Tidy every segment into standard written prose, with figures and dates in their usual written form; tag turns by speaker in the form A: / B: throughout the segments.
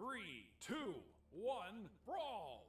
A: 3, 2, 1, brawl!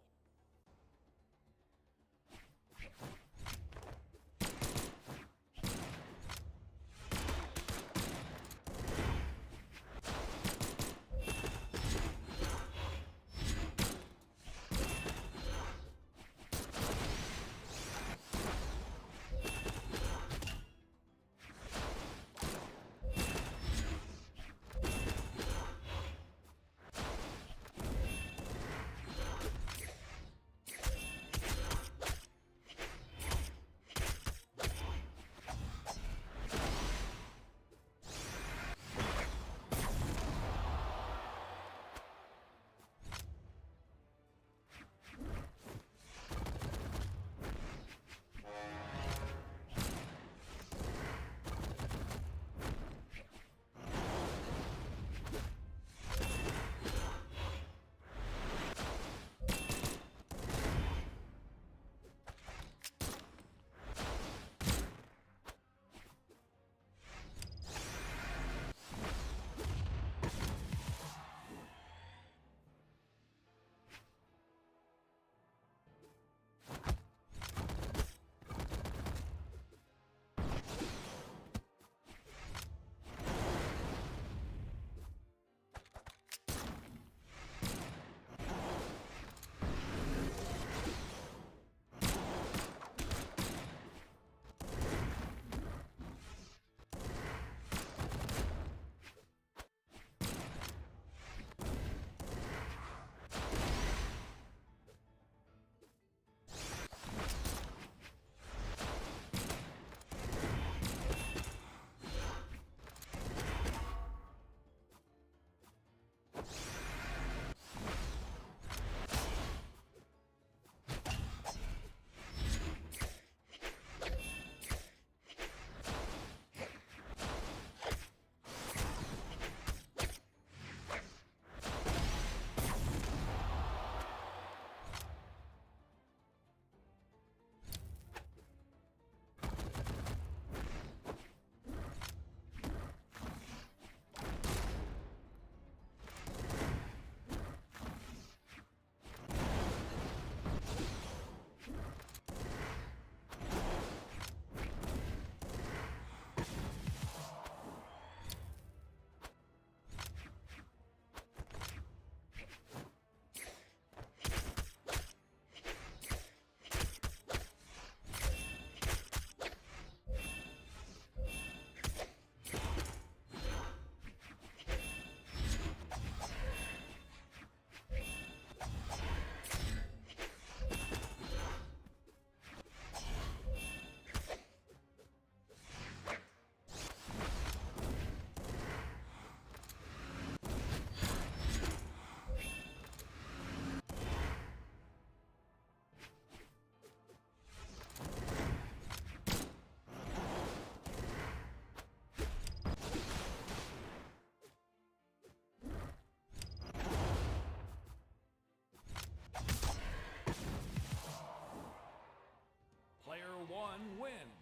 A: Player 1 wins.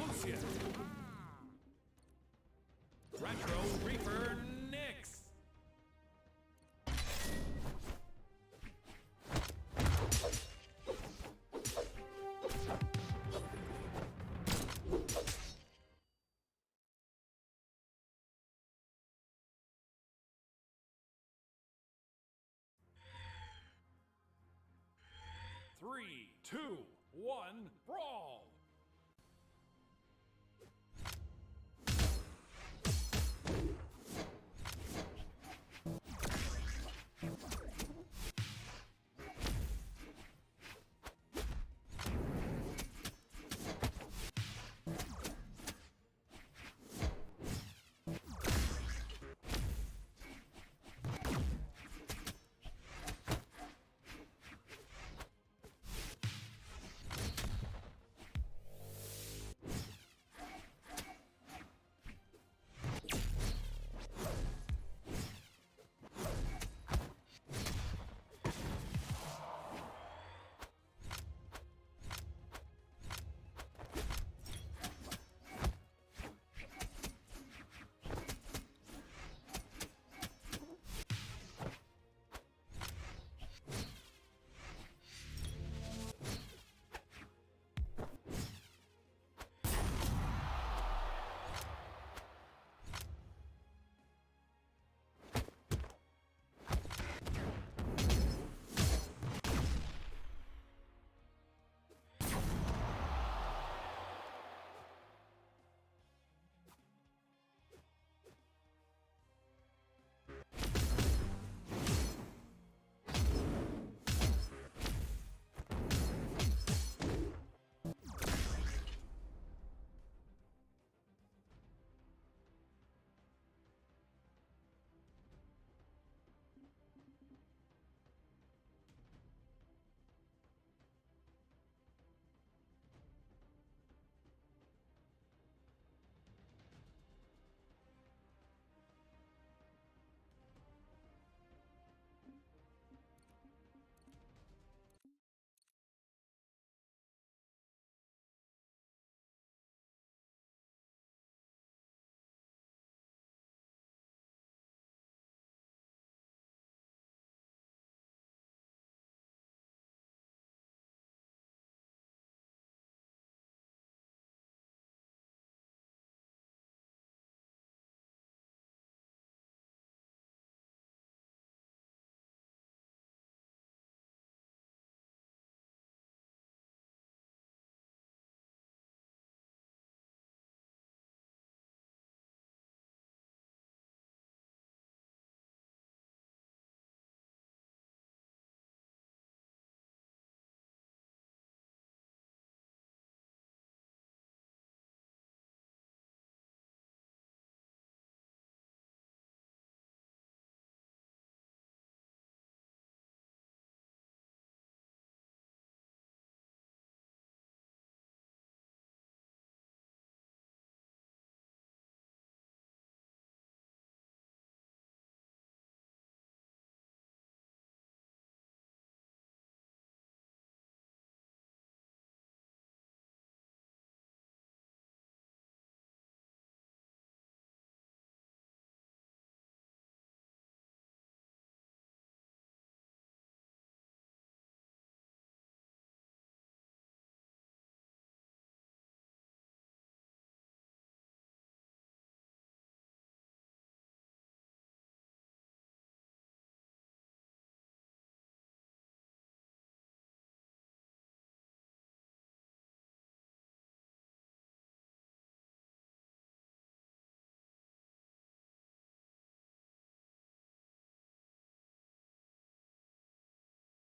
A: Lucien. Retro Reaper Nyx. Three, two, one, brawl!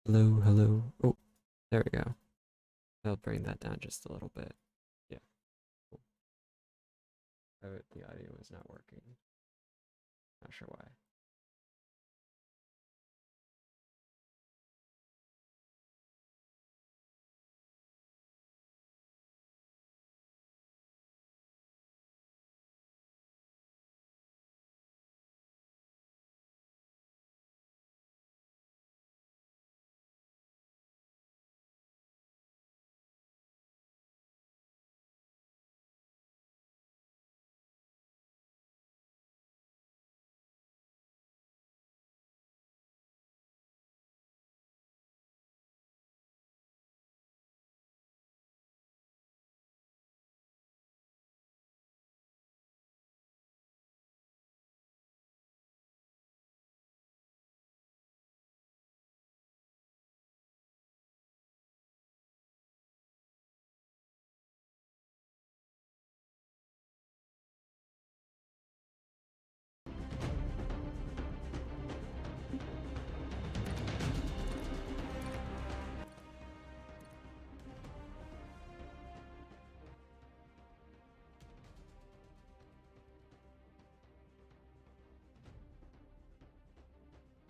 B: Hello, hello. Oh, there we go. I'll bring that down just a little bit. Yeah. Cool. Oh, the audio is not working. Not sure why.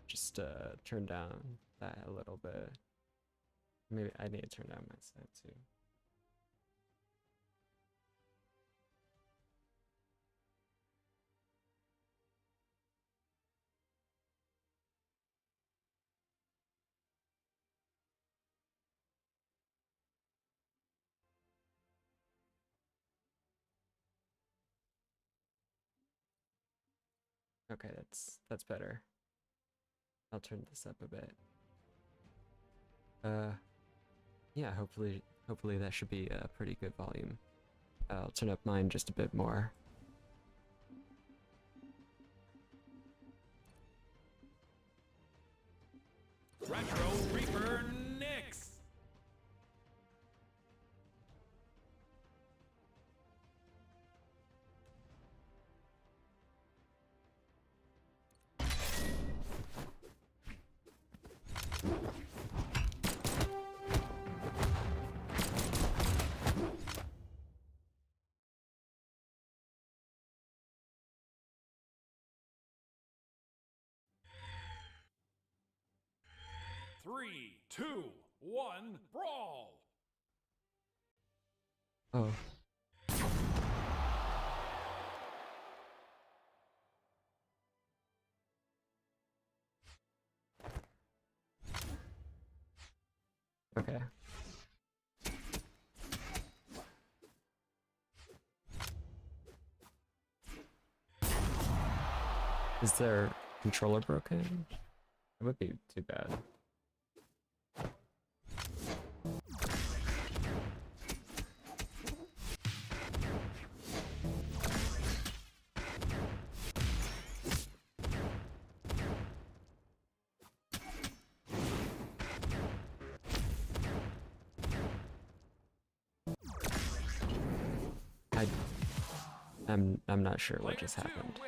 B: Just turn down that a little bit. Maybe I need to turn down my side too. Okay, that's better. I'll turn this up a bit. Yeah, hopefully that should be a pretty good volume. I'll turn up mine just a bit more.
A: Retro Reaper Nix. Three, two, one, brawl.
B: Oh. Okay. Is their controller broken? It would be too bad. I'm not sure what just happened.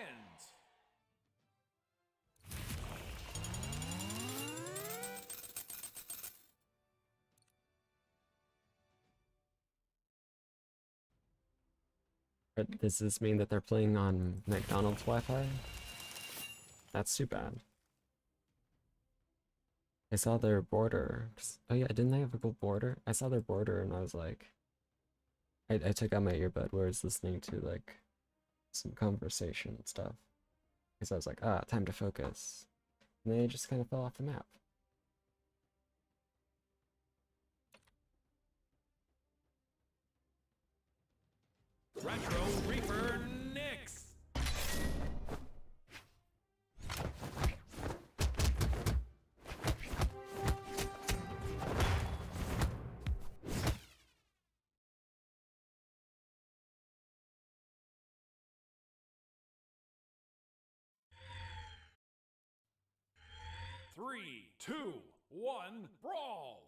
B: Does this mean that they're playing on McDonald's Wi-Fi? That's too bad. I saw their border. Oh yeah, didn't they have a good border? I saw their border and I was like, I took out my earbud where I was listening to like some conversation and stuff. Because I was like, ah, time to focus. And they just kind of fell off the map.
A: Retro Reaper Nix. Three, two, one, brawl.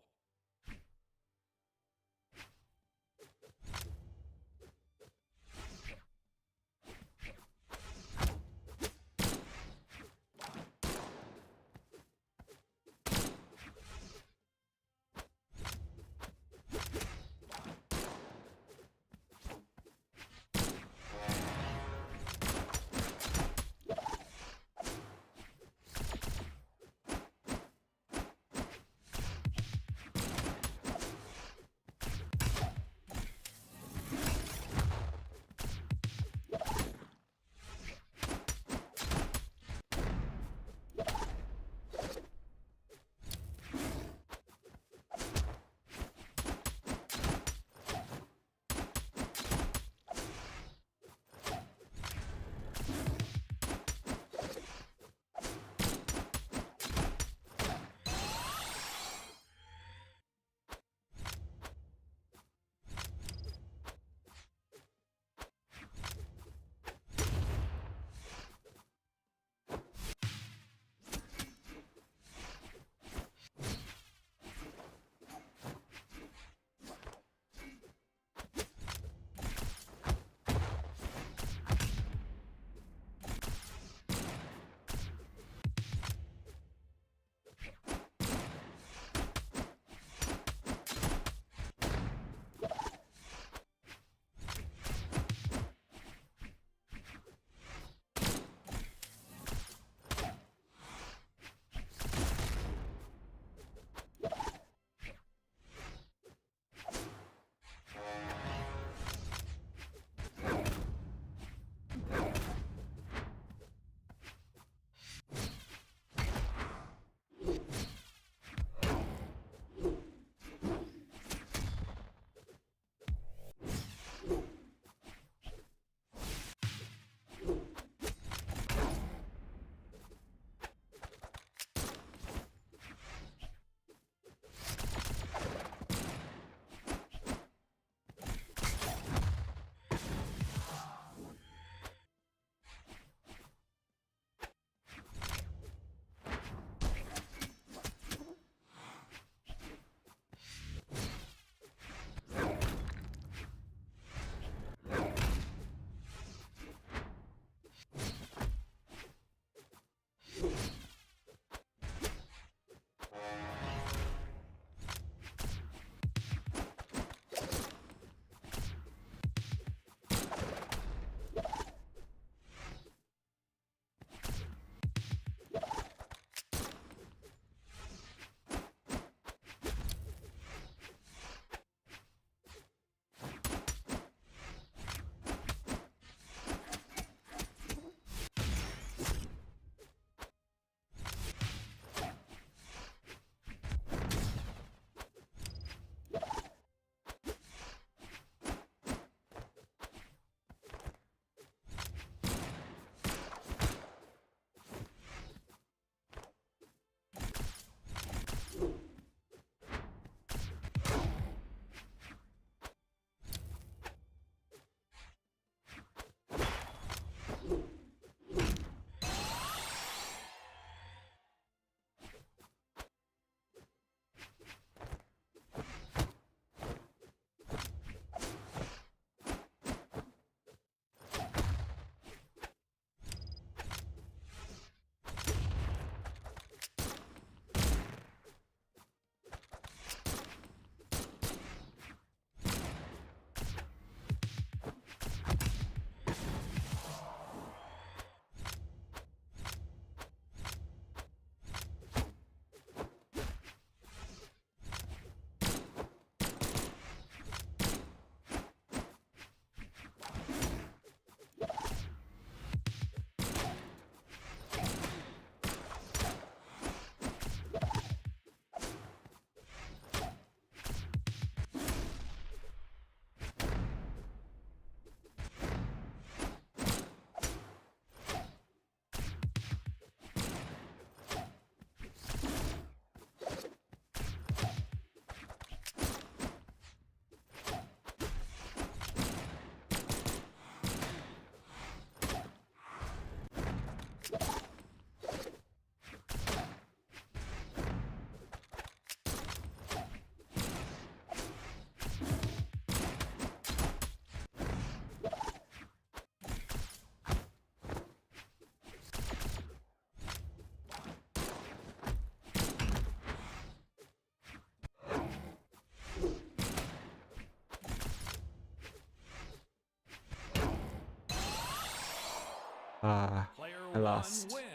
A: Player
B: I
A: one
B: lost.
A: wins.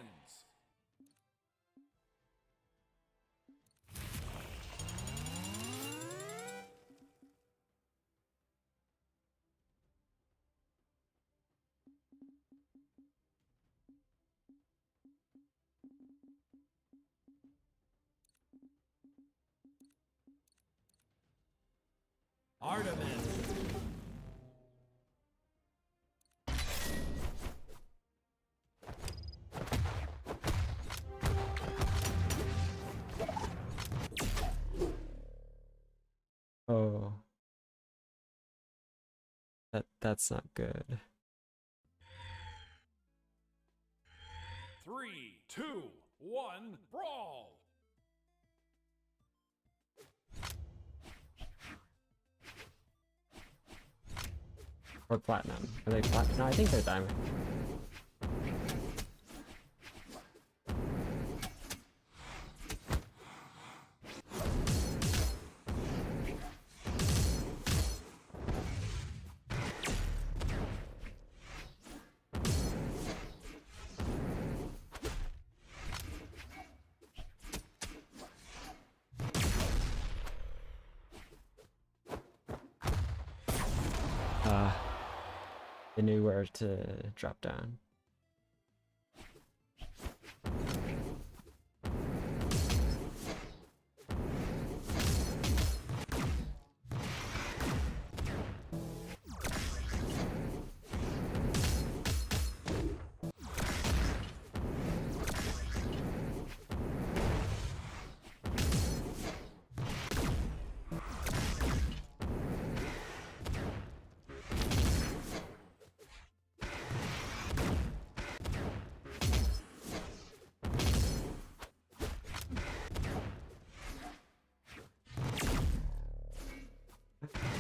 A: Artemis.
B: Oh. That's not good.
A: 3, 2, 1, brawl!
B: Or platinum. Are they platinum? No, I think they're diamond. They knew where to drop down.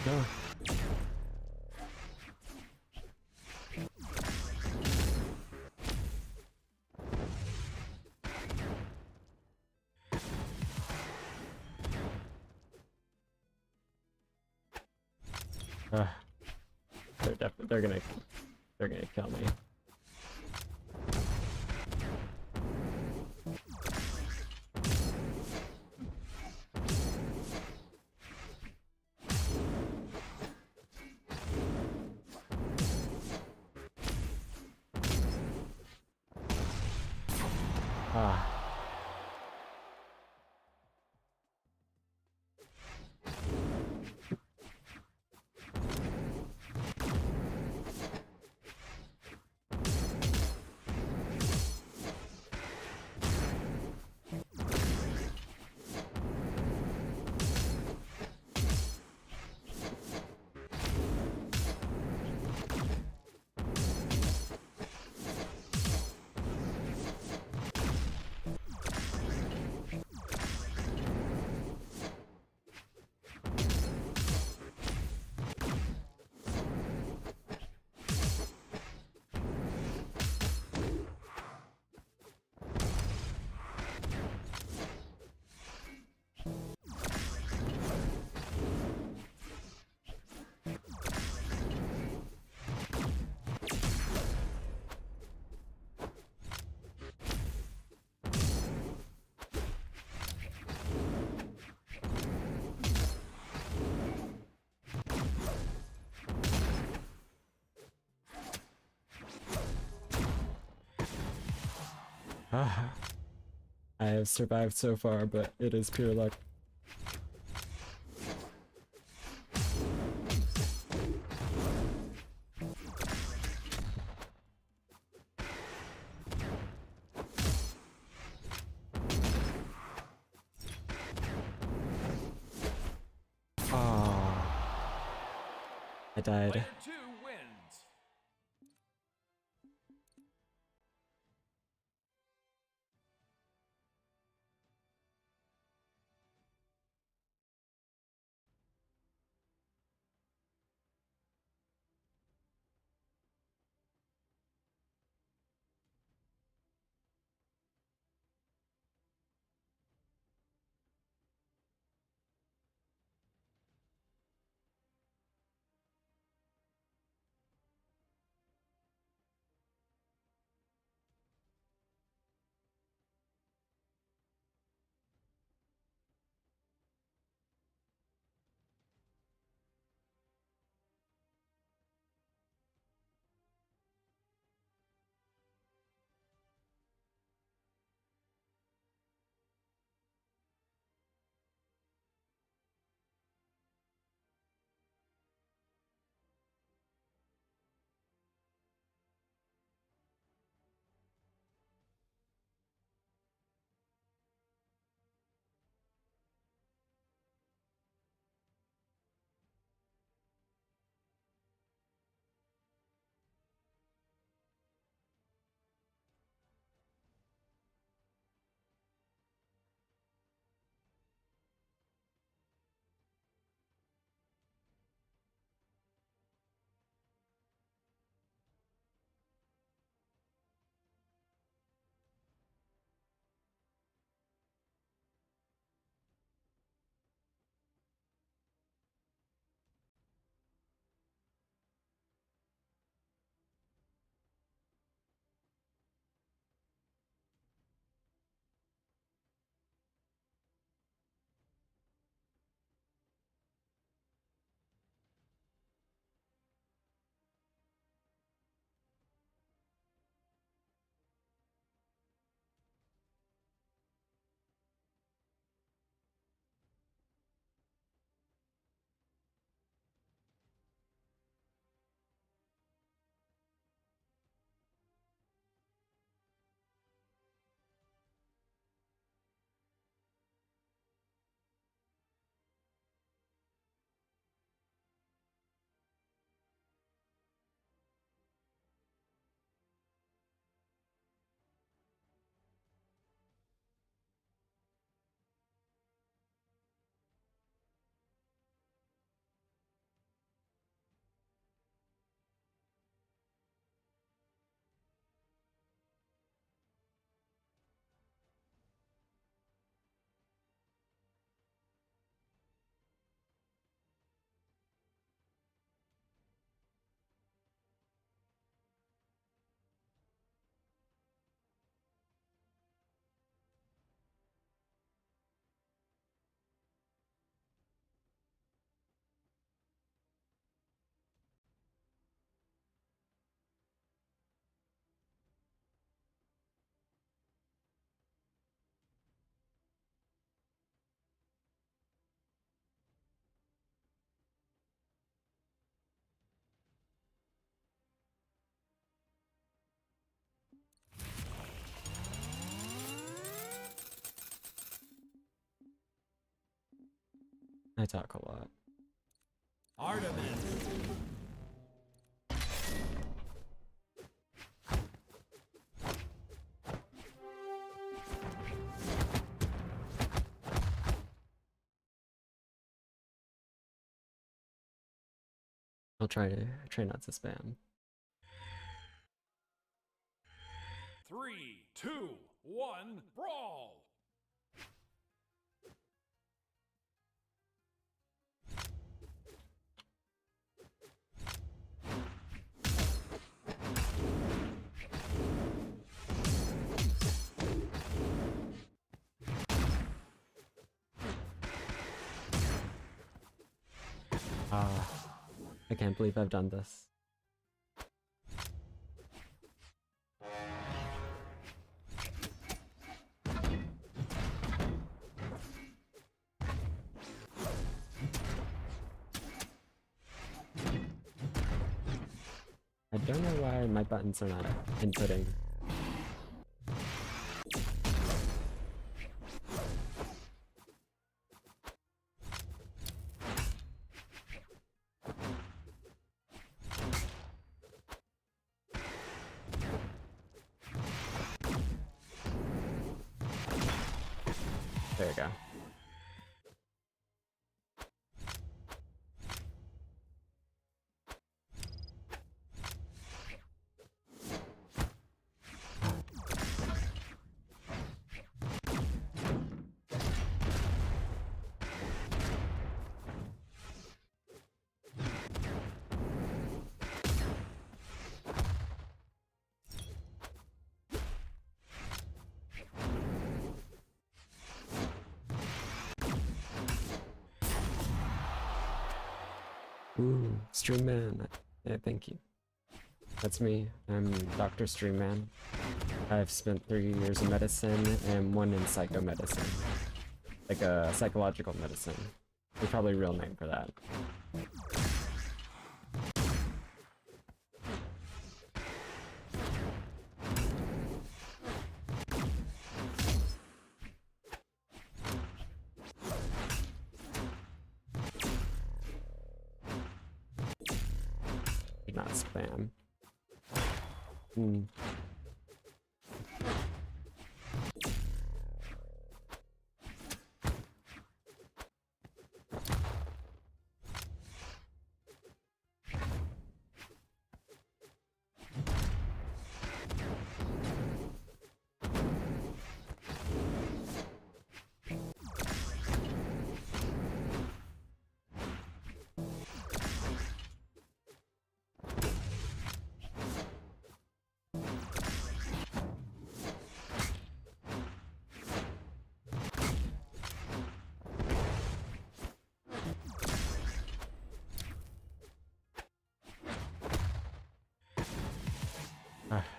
B: No. They're gonna kill me. Ah. I have survived so far, but it is pure luck. Oh, I died.
A: Player 2 wins.
B: I talk a lot.
A: Artemis.
B: I'll try not to spam.
A: 3, 2, 1, brawl!
B: I can't believe I've done this. I don't know why my buttons are not inputting. There you go. Ooh, Stream Man. Yeah, thank you. That's me. I'm Dr. Stream Man. I've spent 3 years in medicine and 1 in psychomedicine. Like a psychological medicine. There's probably a real name for that. Not spam.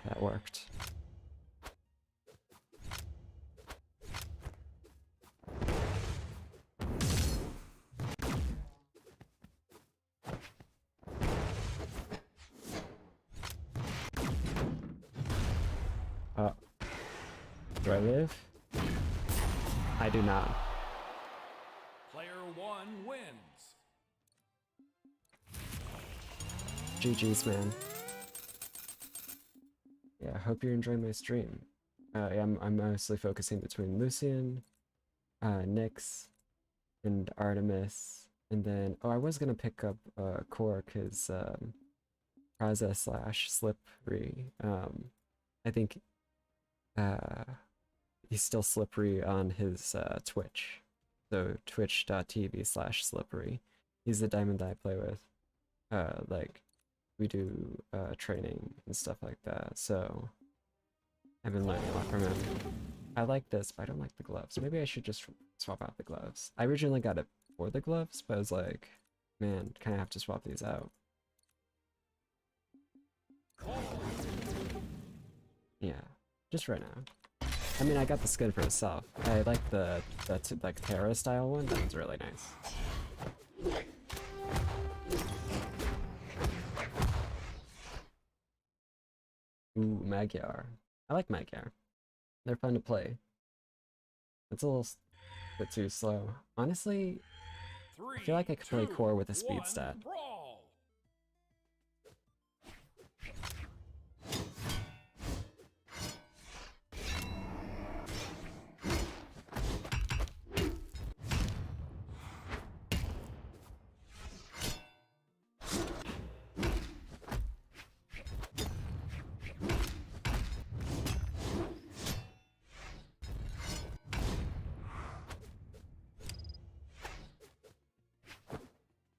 B: That worked. Do I live? I do not.
A: Player 1 wins.
B: GG's, man. Yeah, I hope you're enjoying my stream. Yeah, I'm mostly focusing between Lucien, Nyx, and Artemis, and then I was gonna pick up Core because Praza/Slippery. I think he's still slippery on his Twitch, so twitch.tv/slippery. He's the diamond that I play with. Like we do training and stuff like that, so I've been learning a lot from him. I like this, but I don't like the gloves. Maybe I should just swap out the gloves. I originally got it for the gloves, but I was like, man, kind of have to swap these out. Yeah, just right now. I mean, I got the skin for itself. I like the like Terra style one. That one's really nice. Ooh, Magyar. I like Magyar. They're fun to play. It's a little bit too slow. Honestly,
A: 3,
B: I feel like I could play
A: 2,
B: core with a speed
A: 1,
B: stat.
A: Brawl.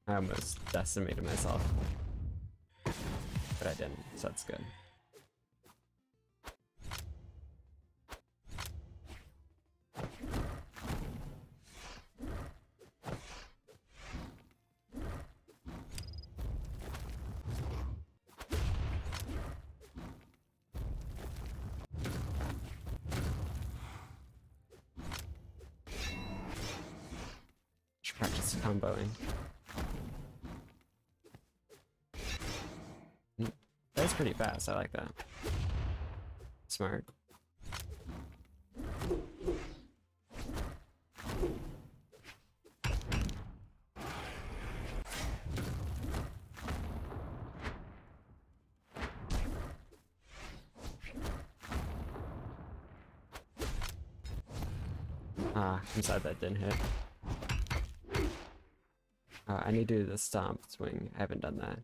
B: I almost decimated myself. But I didn't, so that's good. Should practice comboing. That's pretty fast, I like that. Smart. Ah, I'm sad that didn't hit. I need to do the stomp swing. I haven't done that.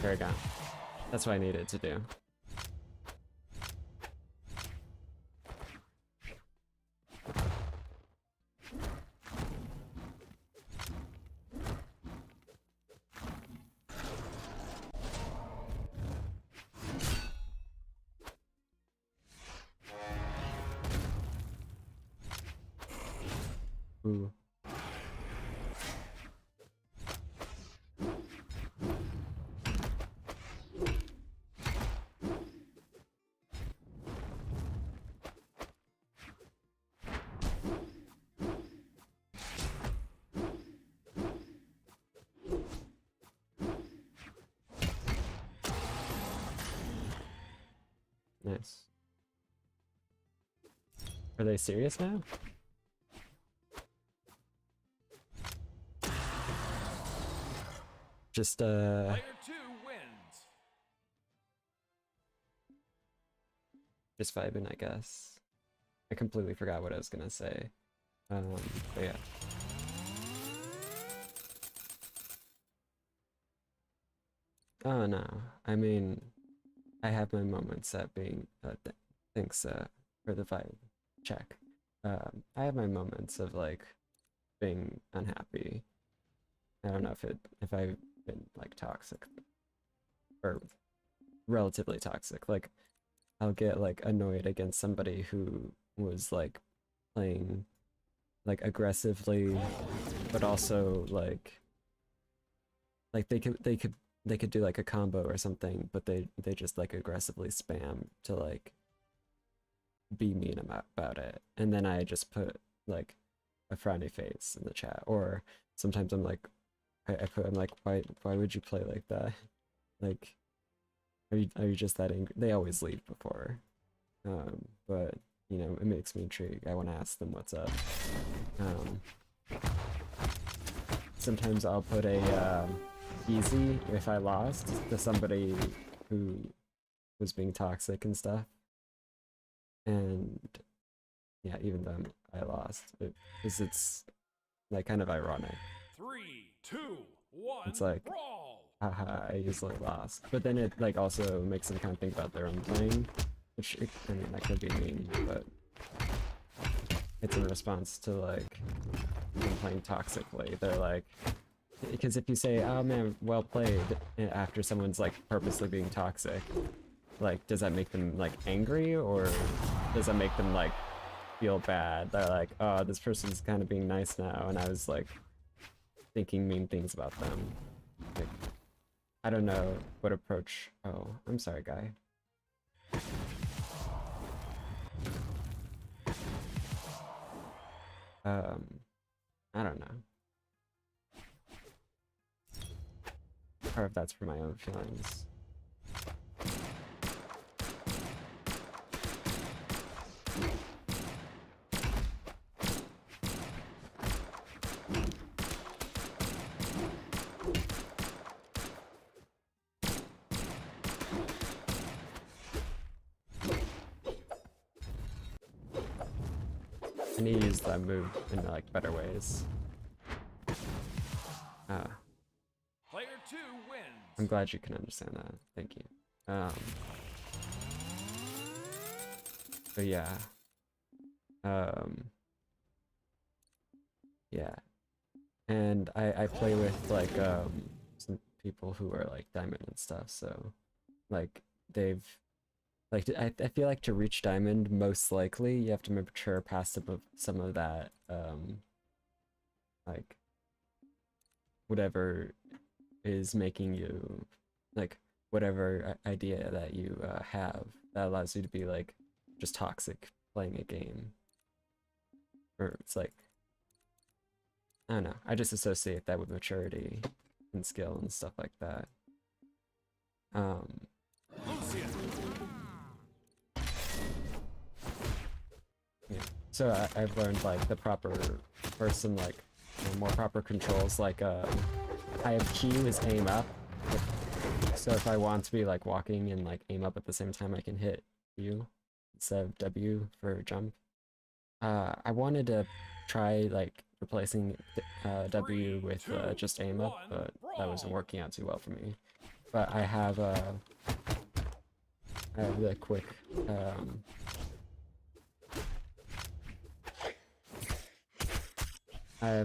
B: There we go. That's what I needed to do. Ooh. Nice. Are they serious now? Just
A: Player 2 wins.
B: just vibing, I guess. I completely forgot what I was gonna say. But yeah. Oh no, I mean, I have my moments at being, thanks for the vibe check. I have my moments of like being unhappy. I don't know if I've been like toxic or relatively toxic. Like I'll get like annoyed against somebody who was like playing like aggressively, but also like they could do like a combo or something, but they just like aggressively spam to like be mean about it, and then I just put like a frowny face in the chat, or sometimes I'm like I'm like, why would you play like that? Like, are you just that angry? They always leave before, but you know, it makes me intrigued. I want to ask them what's up. Sometimes I'll put a easy if I lost to somebody who was being toxic and stuff, and yeah, even though I lost, it's like kind of ironic.
A: 3, 2, 1.
B: It's like,
A: Brawl.
B: haha, I usually lost, but then it like also makes them kind of think about their own playing, which I mean that could be mean, but it's in response to like them playing toxically. They're like, because if you say, oh man, well played, after someone's like purposely being toxic, like does that make them like angry, or does that make them like feel bad? They're like, oh, this person's kind of being nice now, and I was like thinking mean things about them. Like, I don't know what approach. Oh, I'm sorry, guy. I don't know. or if that's for my own feelings. I need to use that move in like better ways.
A: Player 2 wins.
B: I'm glad you can understand that. Thank you. But yeah. Yeah. And I play with like some people who are like diamond and stuff, so like they've like I feel like to reach diamond, most likely you have to mature past some of that like whatever is making you like whatever idea that you have that allows you to be like just toxic playing a game, or it's like I don't know, I just associate that with maturity and skill and stuff like that.
A: Lucien.
B: Yeah. So I've learned like the proper person, like more proper controls, like I have Q is aim up, so if I want to be like walking and like aim up at the same time, I can hit Q instead of W for jump. I wanted to try like replacing W with just aim up, but that wasn't working out too well for me. But I have the quick I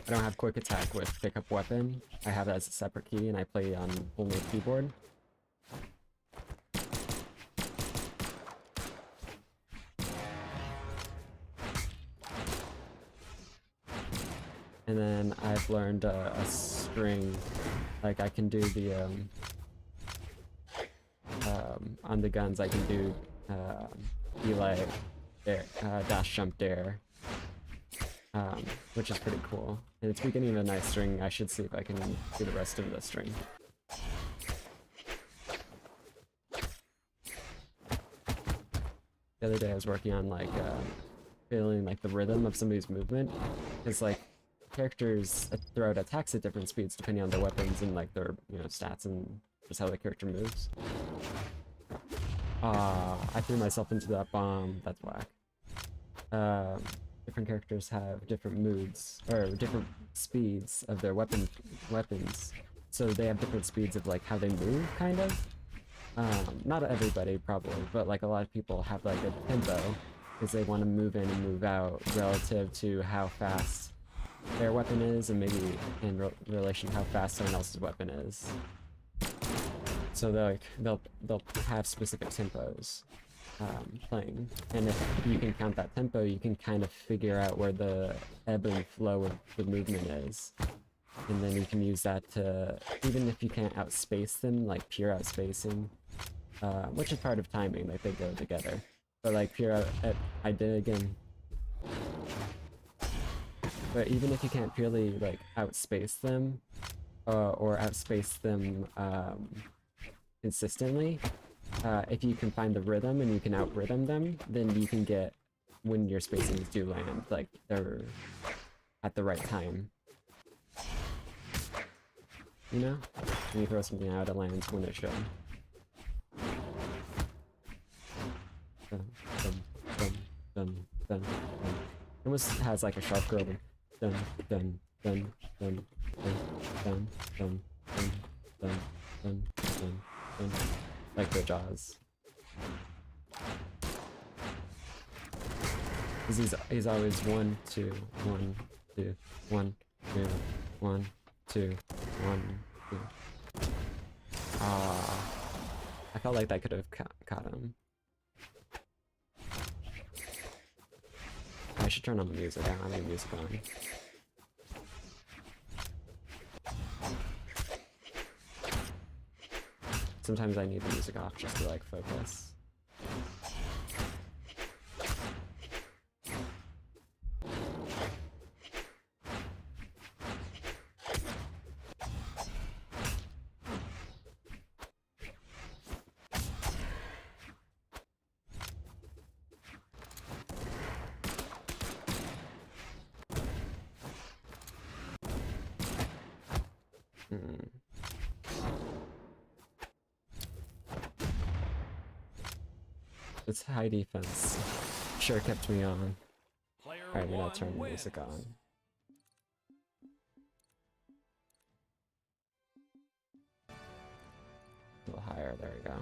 B: don't have quick attack with pickup weapon. I have that as a separate key, and I play on only keyboard. And then I've learned a string, like I can do the on the guns I can do delay, dash jump dare. Which is pretty cool. And it's beginning of a nice string. I should see if I can do the rest of the string. The other day I was working on like feeling like the rhythm of somebody's movement. Because like characters throw out attacks at different speeds depending on their weapons and like their stats and just how the character moves. I threw myself into that bomb. That's whack. Different characters have different moods, or different speeds of their weapons. So they have different speeds of like how they move, kind of. Not everybody, probably, but like a lot of people have like a tempo, because they want to move in and move out relative to how fast their weapon is, and maybe in relation to how fast someone else's weapon is. So they'll have specific tempos. Playing, and if you can count that tempo, you can kind of figure out where the ebb and flow of the movement is, and then you can use that to, even if you can't outspace them, like pure outspacing, which is part of timing, like they go together, but like I did again. But even if you can't purely like outspace them, or outspace them consistently, if you can find the rhythm and you can out-rhythm them, then you can get, when your spacings do land, like they're at the right time. You know? When you throw something out, it lands when it should. Dun, dun, dun, dun, dun, dun. It almost has like a sharp curl. Dun, dun, dun, dun, dun, dun, dun, dun, dun, dun, dun, dun. Like the Jaws. Because he's always 1, 2, 1, 2, 1, 2, 1, 2, 1, 2. I felt like that could have caught him. I should turn on the music. I don't have any music on. Sometimes I need the music off just to like focus. Hmm. This high defense sure kept me on.
A: Player
B: Alright, we're gonna
A: 1
B: turn the
A: wins.
B: music on. A little higher, there we go.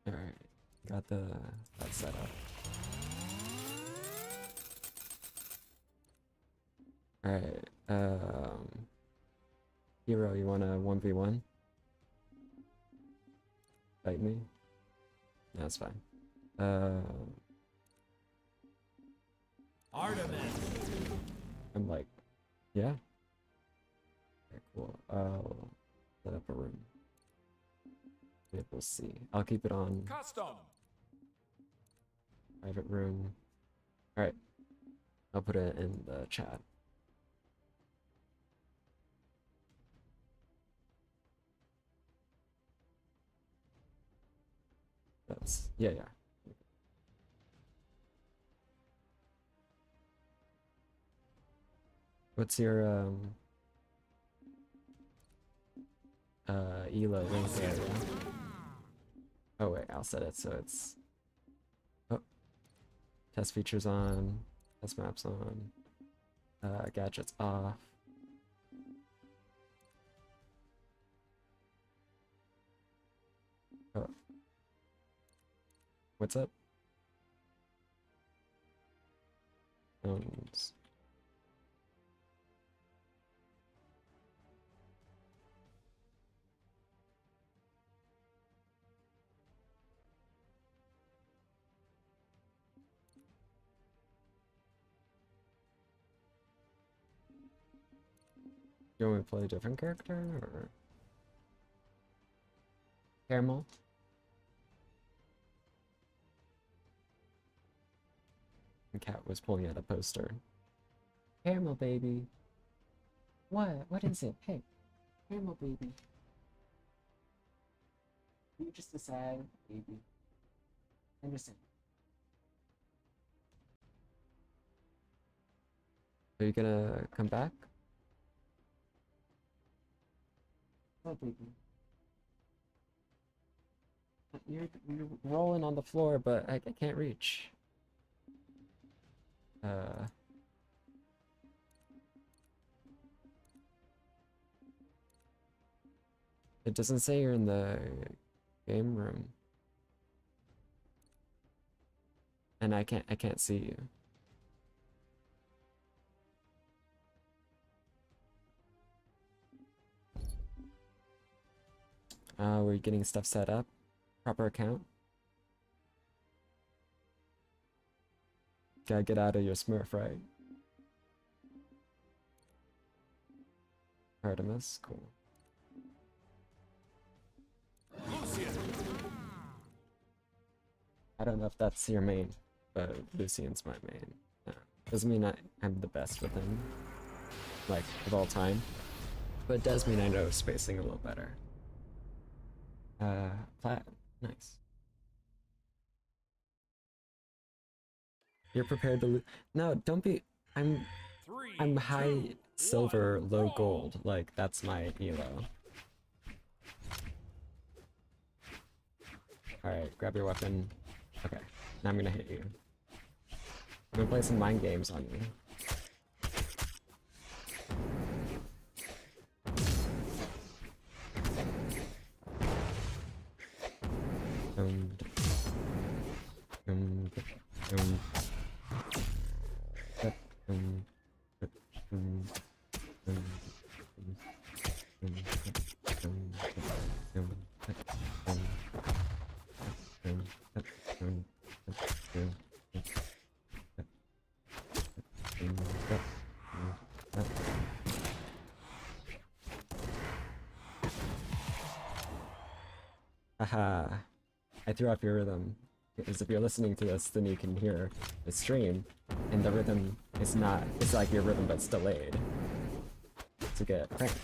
B: Alright, got that set up. Alright, Hero, you wanna 1v1? Fight me? No, it's fine.
A: Artemis.
B: I'm like, yeah. Okay, cool. I'll set up a room. We'll see. I'll keep it on
A: Custom.
B: private room. Alright. I'll put it in the chat. That's, yeah. What's your ELO link area? Oh wait, I'll set it so it's test features on, test maps on, gadgets off. Oh. What's up? Phones. You want me to play a different character or Caramel? And Cat was pulling out a poster. Caramel baby. What? What is it? Hey, Caramel baby. You're just a sad baby. Understand. Are you gonna come back? Oh, baby. You're rolling on the floor, but I can't reach. It doesn't say you're in the game room. And I can't see you. We're getting stuff set up. Proper account. Gotta get out of your Smurf, right? Artemis, cool.
A: Lucien.
B: I don't know if that's your main, but Lucien's my main. Doesn't mean I'm the best with him, like, of all time. But it does mean I know spacing a little better. Plat, nice. You're prepared to no, don't be, I'm high silver, low gold, like, that's my elo. Alright, grab your weapon. Okay, now I'm gonna hit you. I'm gonna play some mind games on you. Haha, I threw off your rhythm. Because if you're listening to this, then you can hear the stream, and the rhythm is not, it's like your rhythm, but it's delayed to get pranked.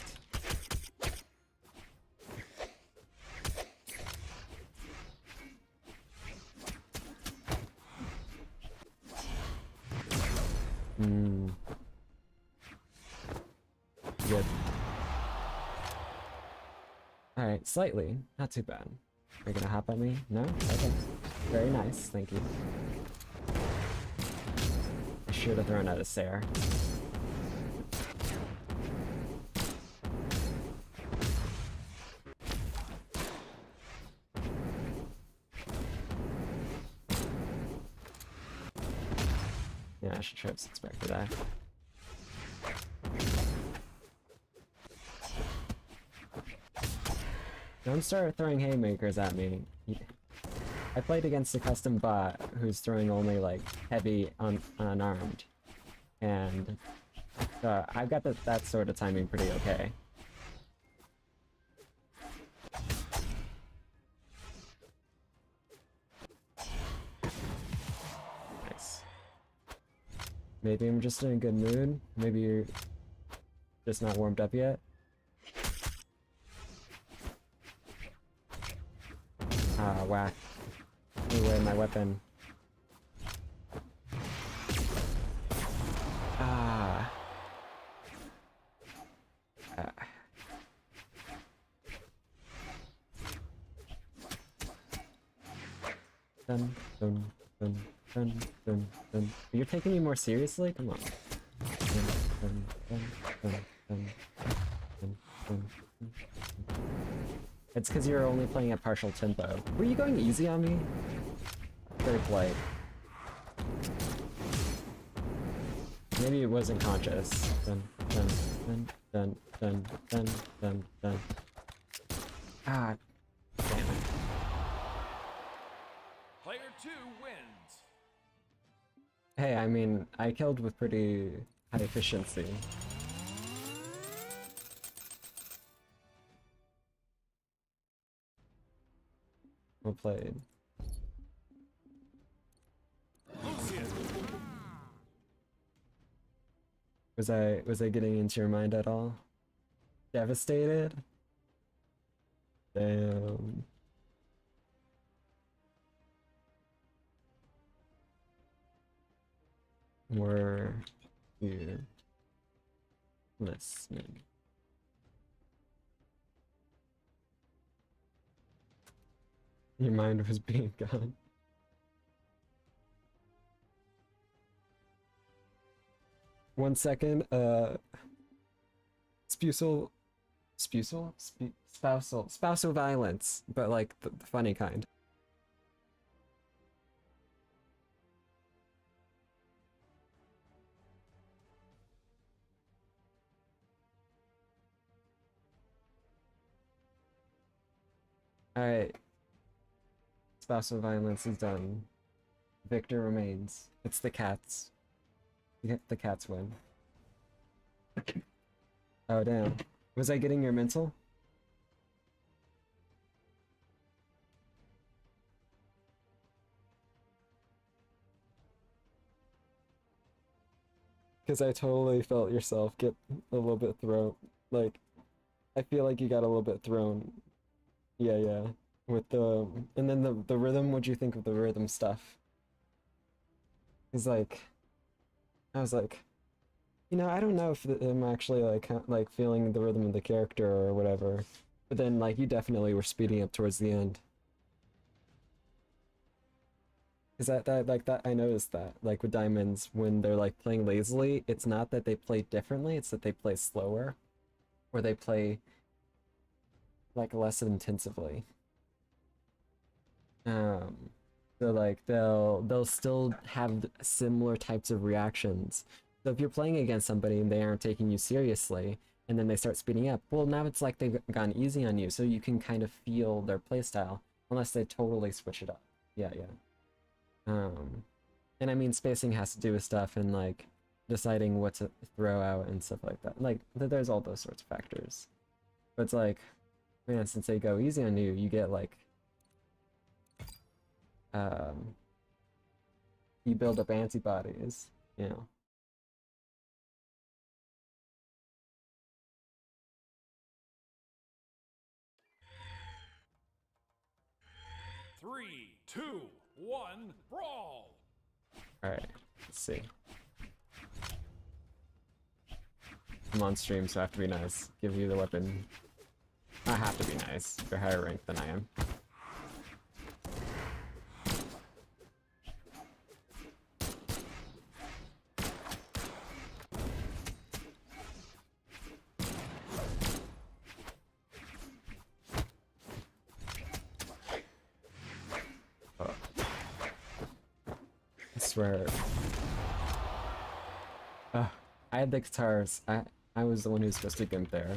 B: Good. Alright, slightly. Not too bad. Are you gonna hop on me? No? Okay. Very nice, thank you. I should have thrown out a Sarah. Yeah, I should have expected that. Don't start throwing haymakers at me. I played against a custom bot who's throwing only like heavy unarmed, and I've got that sort of timing pretty okay. Nice. Maybe I'm just in a good mood. Maybe you're just not warmed up yet. Ah, whack. Anyway, my weapon. Ah. Dun, dun, dun, dun, dun, dun. You're taking me more seriously? Come on. Dun, dun, dun, dun, dun, dun, dun, dun. It's because you're only playing at partial tempo. Were you going easy on me? Very polite. Maybe it wasn't conscious. Dun, dun, dun, dun, dun, dun, dun, dun. Ah, damn it.
A: Player 2 wins.
B: Hey, I mean, I killed with pretty high efficiency. Well played.
A: Lucien.
B: Was I getting into your mind at all? Devastated? Damn. Were you listening? Your mind was being gone. One second, spousal violence, but like the funny kind. Alright. Spousal violence is done. Victor remains. It's the cats. The cats win. Oh damn. Was I getting your mental? Because I totally felt yourself get a little bit thrown. Like, I feel like you got a little bit thrown. Yeah, yeah. With the... And then the rhythm, what'd you think of the rhythm stuff? It's like... I was like... You know, I don't know if I'm actually like feeling the rhythm of the character or whatever. But then, like, you definitely were speeding up towards the end. Is that I noticed that, like with diamonds, when they're like playing lazily, it's not that they play differently, it's that they play slower, or they play like less intensively. So like they'll still have similar types of reactions. So if you're playing against somebody and they aren't taking you seriously, and then they start speeding up, well now it's like they've gone easy on you, so you can kind of feel their playstyle, unless they totally switch it up. Yeah, yeah. And I mean, spacing has to do with stuff and like deciding what to throw out and stuff like that. Like, there's all those sorts of factors. But it's like, man, since they go easy on you, you get like you build up antibodies, you know.
A: Three, two, one, brawl!
B: Alright, let's see. I'm on stream, so I have to be nice. Give you the weapon. I have to be nice. You're higher ranked than I am. Oh. I swear. I had the guitars. I was the one who's supposed to gimp there.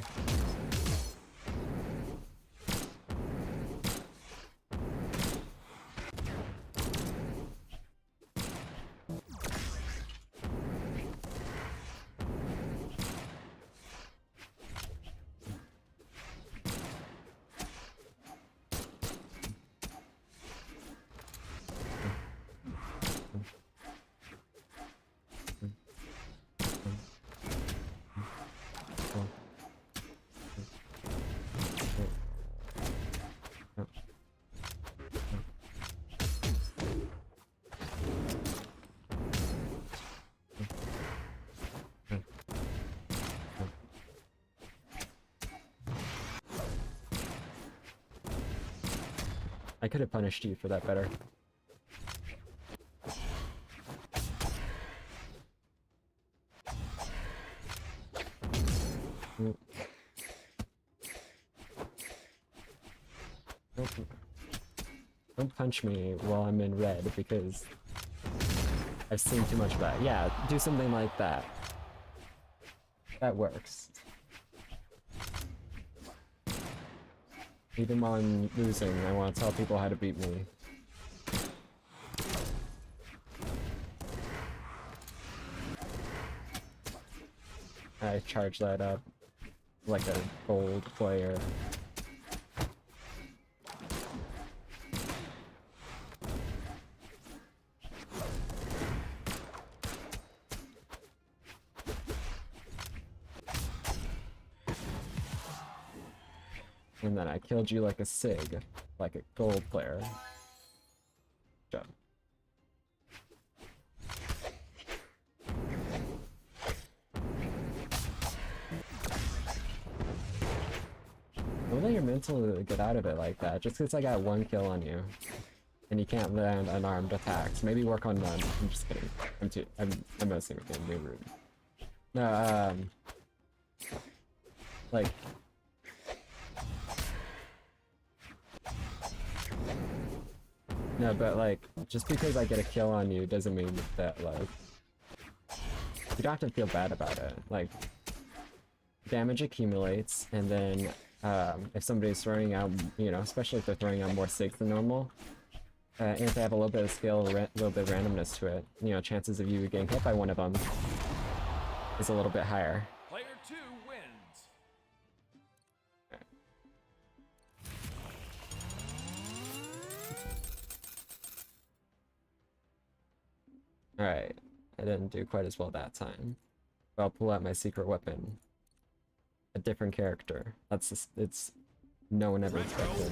B: I could have punished you for that better. Don't punch me while I'm in red because I've seen too much of that. Yeah, do something like that. That works. Even while I'm losing, I want to tell people how to beat me. I charge that up like a gold player. And then I killed you like a sig, like a gold player. Good job. Don't let your mental get out of it like that. Just because I got one kill on you, and you can't land unarmed attacks. Maybe work on none. I'm just kidding. I'm messing with you. Being rude. No, like. No, but like, just because I get a kill on you doesn't mean that, like, you don't have to feel bad about it. Like, damage accumulates, and then, if somebody's throwing out, you know, especially if they're throwing out more SIGs than normal, and if they have a little bit of skill, a little bit of randomness to it, you know, chances of you getting hit by one of them is a little bit higher.
A: Player 2 wins.
B: Alright, I didn't do quite as well that time. But I'll pull out my secret weapon. A different character. That's just, it's no one ever expected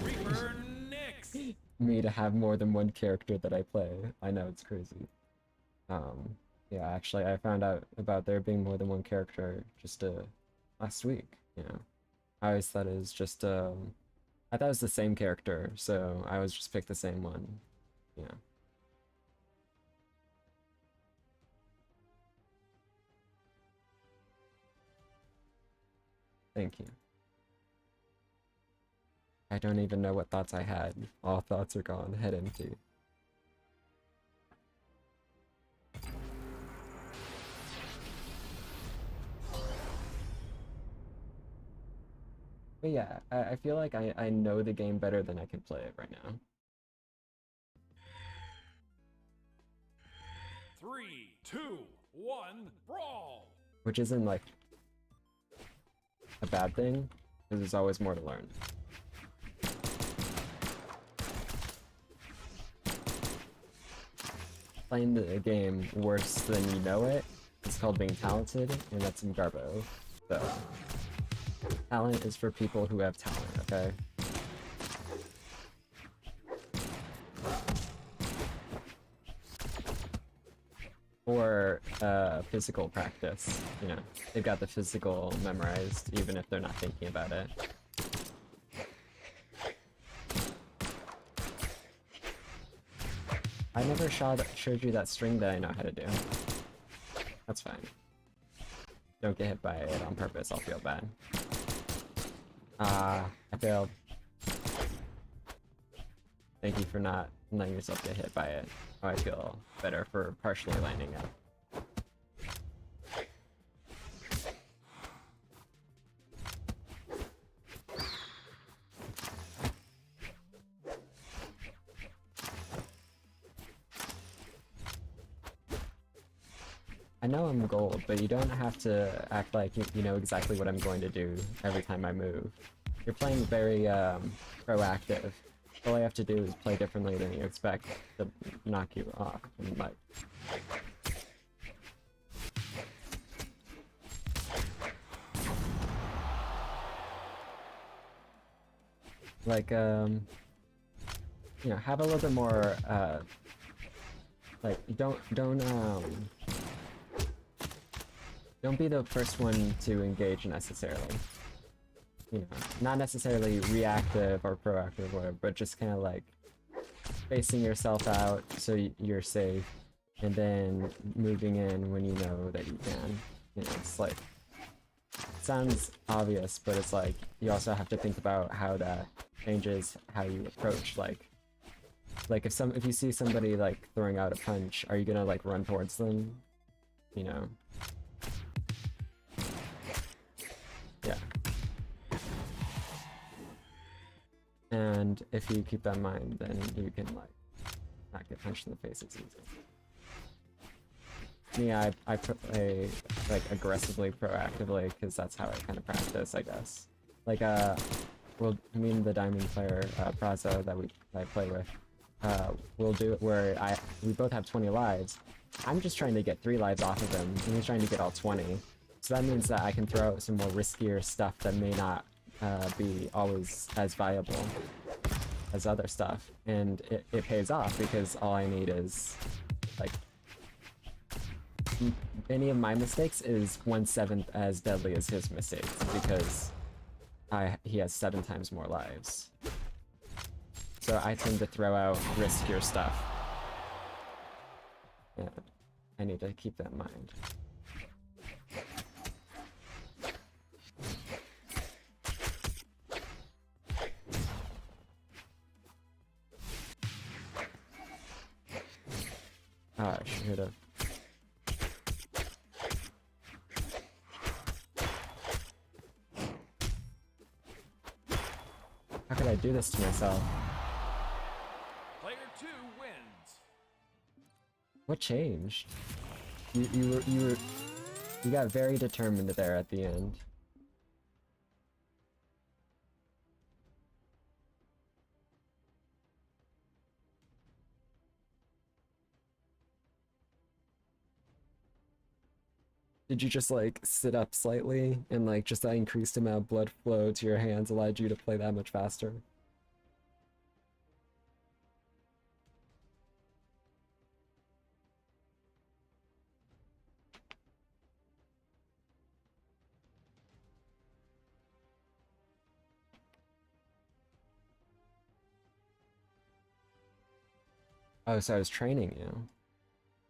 B: me to have more than one character that I play. I know, it's crazy. Yeah, actually, I found out about there being more than one character just last week, you know. I always thought it was just I thought it was the same character, so I always just picked the same one, you know. Thank you. I don't even know what thoughts I had. All thoughts are gone. Head empty. But yeah, I feel like I know the game better than I can play it right now.
A: 3, 2, 1, brawl!
B: Which isn't like a bad thing, because there's always more to learn. playing the game worse than you know it. It's called being talented, and that's in Garbo. So, talent is for people who have talent, okay? Or physical practice, you know. They've got the physical memorized, even if they're not thinking about it. I never showed you that string that I know how to do. That's fine. Don't get hit by it on purpose, I'll feel bad. I failed. Thank you for not letting yourself get hit by it. Oh, I feel better for partially landing it. I know I'm gold, but you don't have to act like you know exactly what I'm going to do every time I move. You're playing very proactive. All I have to do is play differently than you expect to knock you off. And like, you know, have a little bit more, like, don't be the first one to engage necessarily. You know, not necessarily reactive or proactive or whatever, but just kind of like spacing yourself out so you're safe, and then moving in when you know that you can. You know, it's like, it sounds obvious, but it's like, you also have to think about how that changes how you approach, like if you see somebody like throwing out a punch, are you gonna like run towards them? You know? Yeah. And if you keep that in mind, then you can like not get punched in the face as easy. Me, I play like aggressively, proactively, because that's how I kind of practice, I guess. Like well, me and the diamond player Prazo that I play with, we'll do it where we both have 20 lives. I'm just trying to get 3 lives off of him, and he's trying to get all 20. So that means that I can throw out some more riskier stuff that may not be always as viable as other stuff, and it pays off because all I need is like any of my mistakes is 1/7 as deadly as his mistakes because he has 7 times more lives. So I tend to throw out riskier stuff. Yeah, I need to keep that in mind. Ah, I should have. How could I do this to myself?
A: Player 2 wins.
B: What changed? You got very determined there at the end. Did you just like sit up slightly and like just that increased amount of blood flow to your hands allowed you to play that much faster? Oh, so I was training you.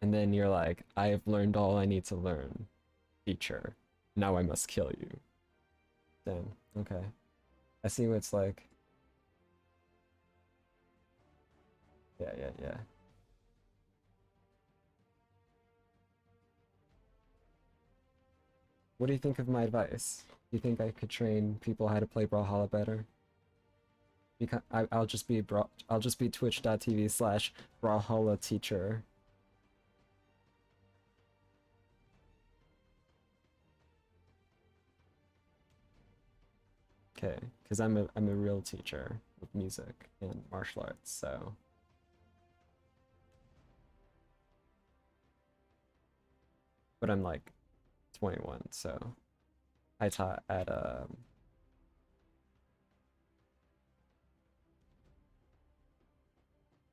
B: And then you're like, I have learned all I need to learn, teacher. Now I must kill you. Damn, okay. I see what it's like. Yeah. What do you think of my advice? Do you think I could train people how to play Brawlhalla better? Because I'll just be twitch.tv/Brawlhalla teacher. Okay, because I'm a real teacher with music and martial arts, so but I'm like 21, so I taught at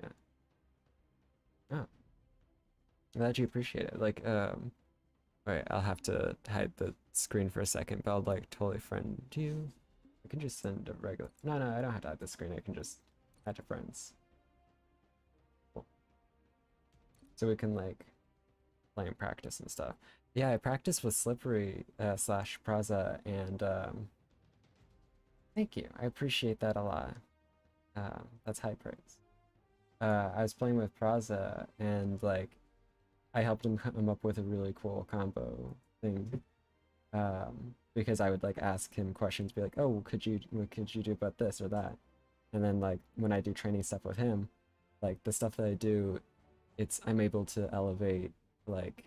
B: yeah. Oh, I'm glad you appreciate it. Like wait, I'll have to hide the screen for a second, but I'll like totally friend you. I can just send a regular. No, no, I don't have to hide the screen. I can just add to friends. Cool. So we can like play and practice and stuff. Yeah, I practiced with Slippery slash Praza, and thank you. I appreciate that a lot. That's high praise. I was playing with Praza, and like I helped him come up with a really cool combo thing. Because I would like ask him questions, be like, "Oh, what could you do about this or that?" And then like when I do training stuff with him, like the stuff that I do, I'm able to elevate like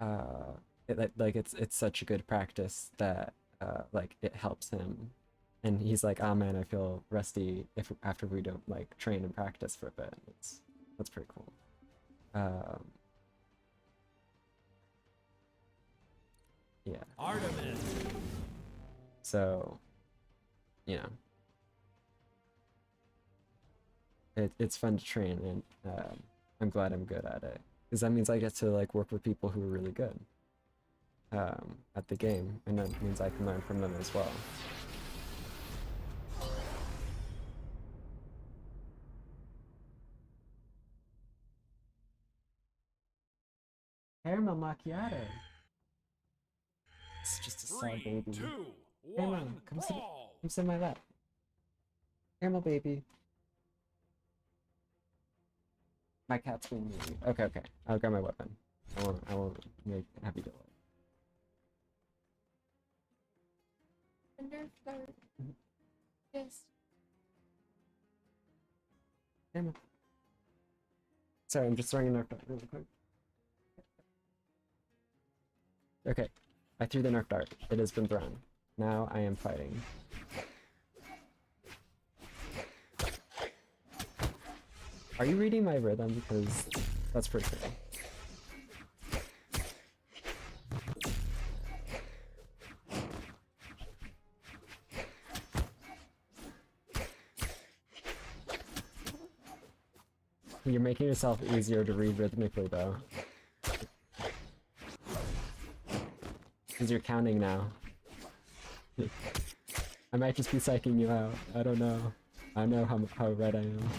B: it's such a good practice that like it helps him, and he's like, "Oh man, I feel rusty if after we don't like train and practice for a bit." That's pretty cool. Yeah.
A: Artemis.
B: So, you know, it's fun to train, and I'm glad I'm good at it, because that means I get to like work with people who are really good at the game, and that means I can learn from them as well. Caramel macchiato. It's just a sad baby.
A: 3, 2,
B: Caramel,
A: 1,
B: come
A: brawl.
B: sit in my lap. Caramel baby. My cat's being mean. Okay, okay. I'll grab my weapon. I won't have you do it.
C: Nerf dart. Yes.
B: Caramel. Sorry, I'm just throwing a Nerf dart really quick. Okay, I threw the Nerf dart. It has been thrown. Now I am fighting. Are you reading my rhythm? Because that's pretty cool. You're making yourself easier to read rhythmically, though. Because you're counting now. I might just be psyching you out. I don't know. I don't know how red I am.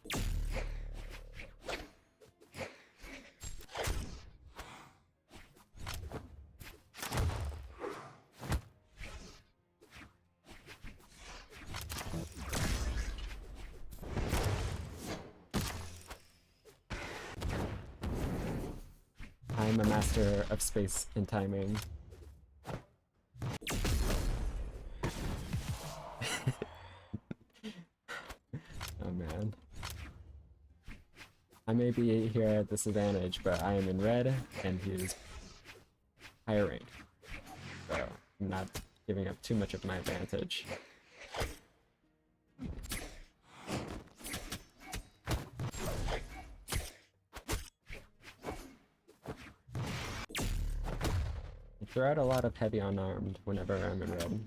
B: I'm a master of space and timing. Oh man. I may be here at disadvantage, but I am in red, and he is higher ranked. So I'm not giving up too much of my advantage. I throw out a lot of heavy unarmed whenever I'm in red.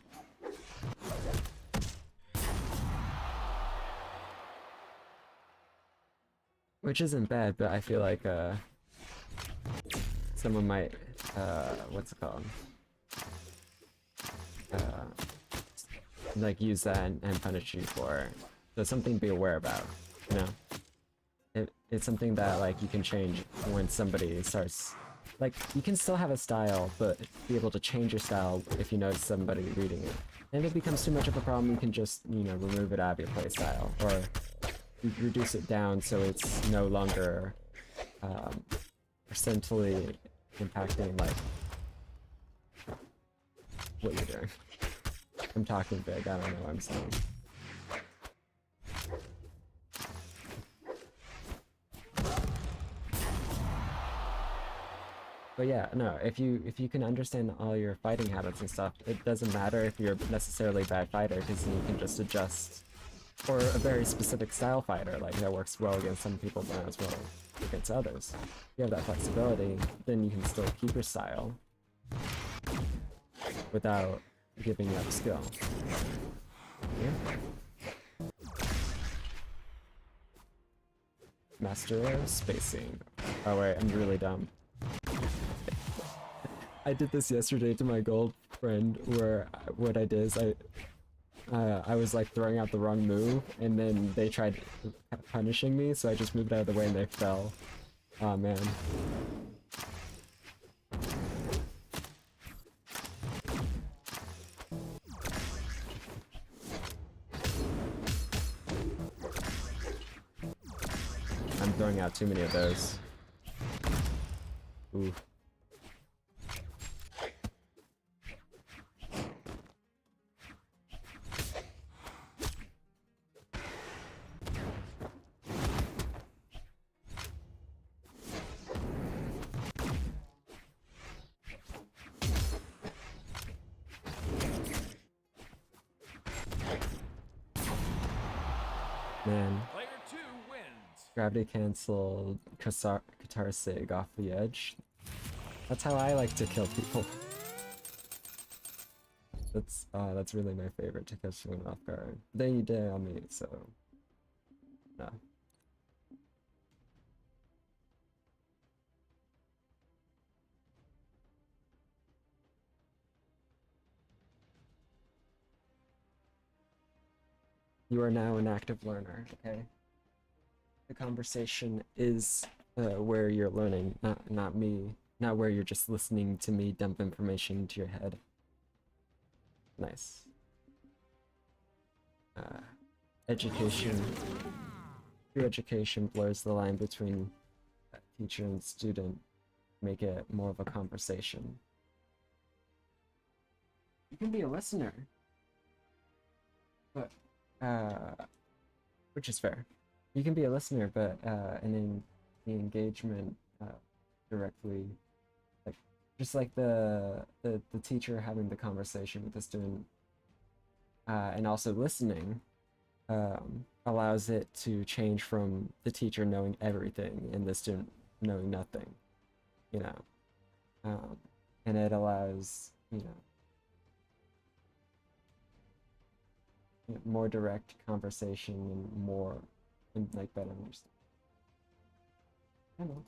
B: Which isn't bad, but I feel like someone might what's it called? Like use that and punish you for it. So something to be aware about, you know? It's something that like you can change when somebody starts. Like, you can still have a style, but be able to change your style if you notice somebody reading it. And if it becomes too much of a problem, you can just, you know, remove it out of your playstyle, or reduce it down so it's no longer percentily impacting, like, what you're doing. I'm talking big, I don't know what I'm saying. But yeah, no, if you can understand all your fighting habits and stuff, it doesn't matter if you're necessarily a bad fighter, because you can just adjust for a very specific style fighter, like that works well against some people as well. against others. If you have that flexibility, then you can still keep your style without giving up skill. Yeah. Master spacing. Oh wait, I'm really dumb. I did this yesterday to my gold friend, where what I did is I was like throwing out the wrong move, and then they tried punishing me, so I just moved out of the way and they fell. Oh man. I'm throwing out too many of those. Ooh. Man.
A: Player 2 wins.
B: Gravity cancelled Katar Sig off the edge. That's how I like to kill people. That's really my favorite, to catch someone off guard. Then you did on me, so no. You are now an active learner, okay? The conversation is where you're learning, not me, not where you're just listening to me dump information into your head. Nice. Education. True education blurs the line between teacher and student, make it more of a conversation. You can be a listener, but which is fair. You can be a listener, but and in the engagement directly, like just like the teacher having the conversation with the student, and also listening, allows it to change from the teacher knowing everything and the student knowing nothing, you know, and it allows, you know, more direct conversation and more, and like better understanding. I know.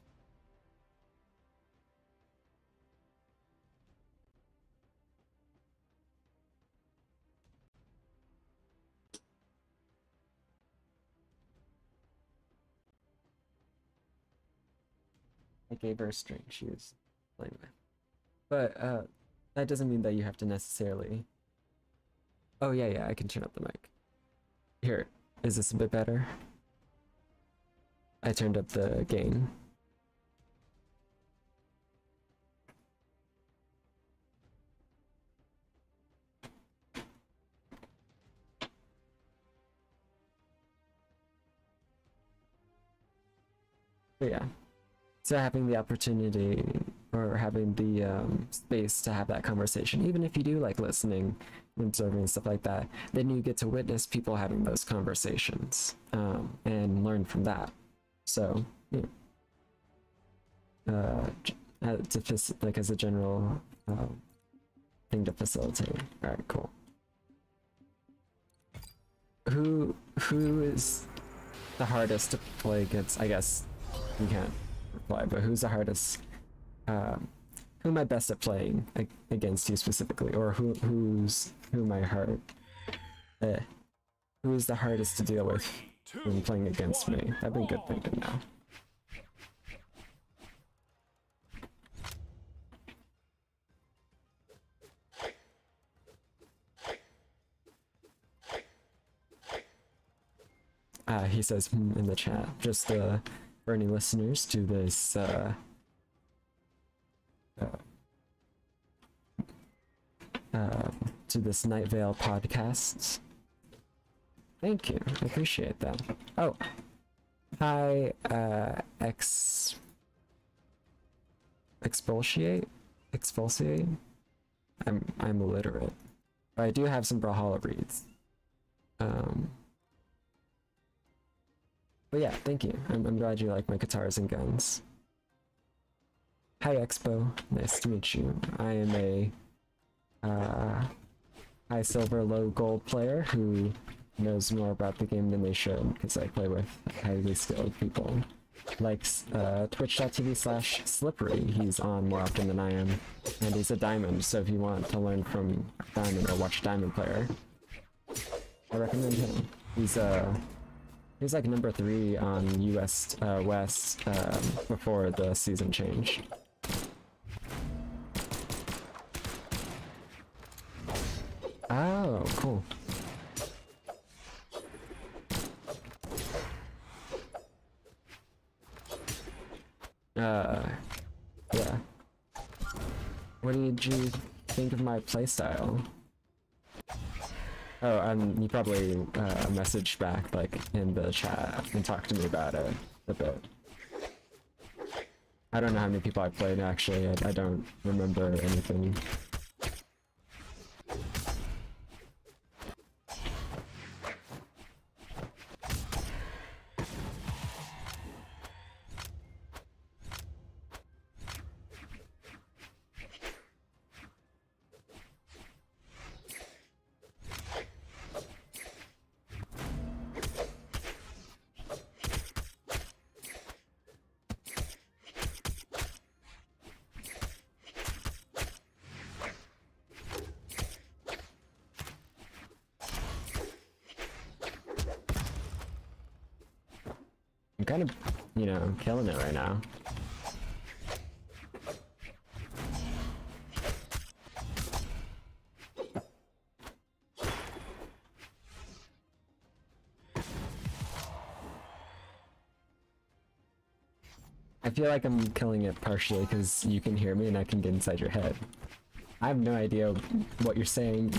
B: I gave her a string she was playing with. But that doesn't mean that you have to necessarily. Oh yeah, I can turn up the mic. Here, is this a bit better? I turned up the gain. But yeah, so having the opportunity or having the space to have that conversation, even if you do like listening and observing and stuff like that, then you get to witness people having those conversations and learn from that. So, yeah. Like as a general thing to facilitate. All right, cool. Who is the hardest to play against? I guess you can't reply, but who's the hardest? Who am I best at playing against you specifically, or who am I hard? Who is the hardest to deal with when playing against me? That'd be a good thing to know. He says in the chat, just for any listeners to this to this Night Vale podcast. Thank you, I appreciate that. Oh, hi, expulsiate. I'm illiterate, but I do have some Brawlhalla reads. But yeah, thank you. I'm glad you like my guitars and guns. Hi Expo, nice to meet you. I am a high silver, low gold player who knows more about the game than they should, because I play with highly skilled people. Like twitch.tv/slippery, he's on more often than I am, and he's a diamond, so if you want to learn from diamond or watch diamond player, I recommend him. He's like number 3 on US West before the season change. Oh, cool. Yeah. What did you think of my playstyle? Oh, you probably messaged back, like, in the chat and talked to me about it a bit. I don't know how many people I played, actually. I don't remember anything. I'm kind of, you know, killing it right now. I feel like I'm killing it partially because you can hear me and I can get inside your head. I have no idea what you're saying.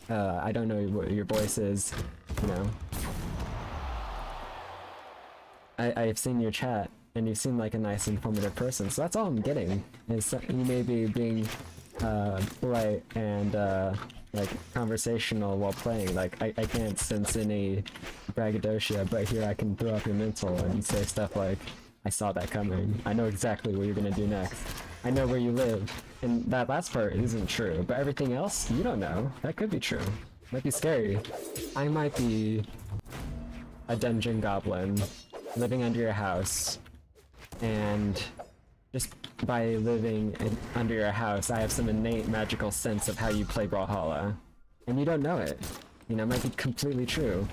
B: I don't know what your voice is, you know. I've seen your chat, and you seem like a nice, informative person, so that's all I'm getting, is that you may be being polite and like conversational while playing. Like, I can't sense any braggadocio, but here I can throw up your mental and say stuff like, I saw that coming, I know exactly what you're gonna do next, I know where you live. And that last part isn't true, but everything else, you don't know. That could be true. Might be scary. I might be a dungeon goblin living under your house, and just by living under your house, I have some innate magical sense of how you play Brawlhalla, and you don't know it. You know, it might be completely true.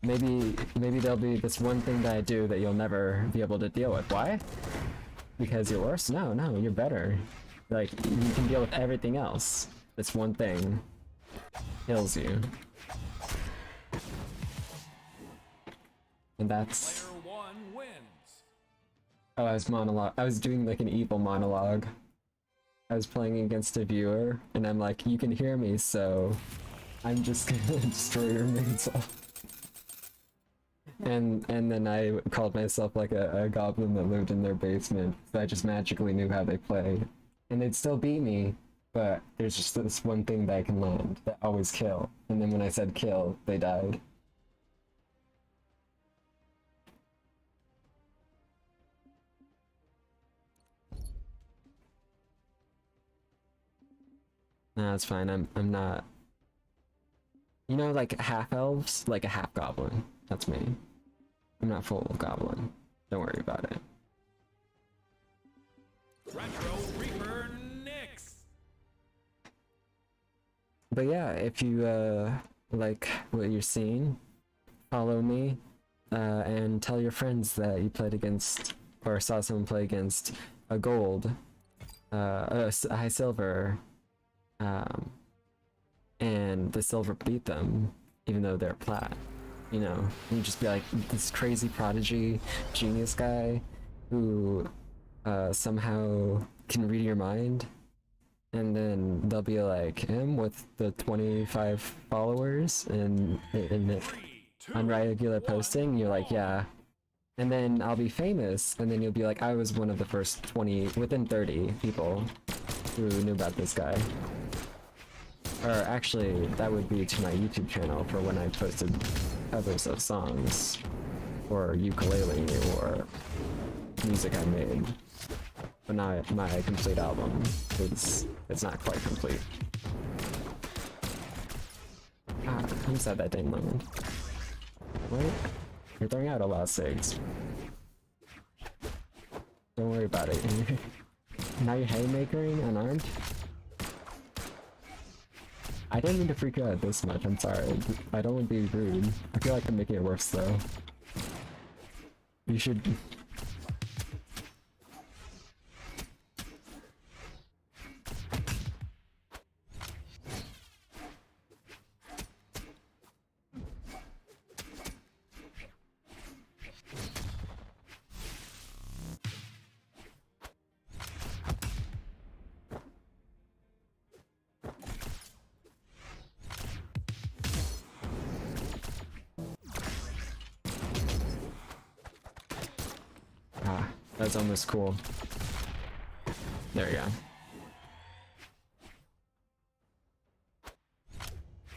B: Maybe there'll be this one thing that I do that you'll never be able to deal with. Why? Because you're worse? No, you're better. Like, you can deal with everything else. This one thing kills you. And that's...
A: Player 1 wins.
B: Oh, I was doing like an evil monologue. I was playing against a viewer, and I'm like, you can hear me, so I'm just gonna destroy your mental. And then I called myself like a goblin that lived in their basement, so I just magically knew how they play. And they'd still beat me, but there's just this one thing that I can land, that always kill. And then when I said kill, they died. No, it's fine. I'm not. You know, like half elves, like a half goblin. That's me. I'm not full goblin. Don't worry about it.
A: Retro Reaper Nix.
B: But yeah, if you like what you're seeing, follow me, and tell your friends that you played against or saw someone play against a gold, a high silver. And the silver beat them, even though they're plat. You know, you just be like, this crazy prodigy genius guy who somehow can read your mind, and then they'll be like him with the 25 followers and on regular posting. You're like, yeah. And then I'll be famous, and then you'll be like, I was one of the first 20 within 30 people who knew about this guy. Or actually, that would be to my YouTube channel for when I posted covers of songs. or ukulele or music I made. But not my complete album. It's not quite complete. Ah, who said that dang lemon? Wait, you're throwing out a lot of cigs. Don't worry about it. Now you're haymakering unarmed? I didn't mean to freak out this much, I'm sorry. I don't want to be rude. I feel like I'm making it worse though. You should... That's almost cool. There we go.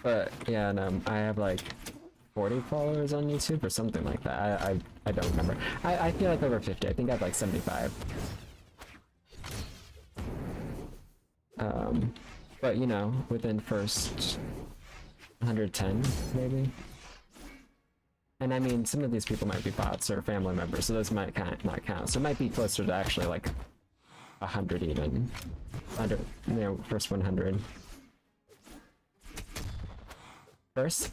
B: But yeah, no, I have like 40 followers on YouTube or something like that. I don't remember. I feel like over 50. I think I have like 75. But you know, within first 110 maybe. And I mean, some of these people might be bots or family members, so those might not count. So it might be closer to actually like 100 even. Under, you know, first 100. First,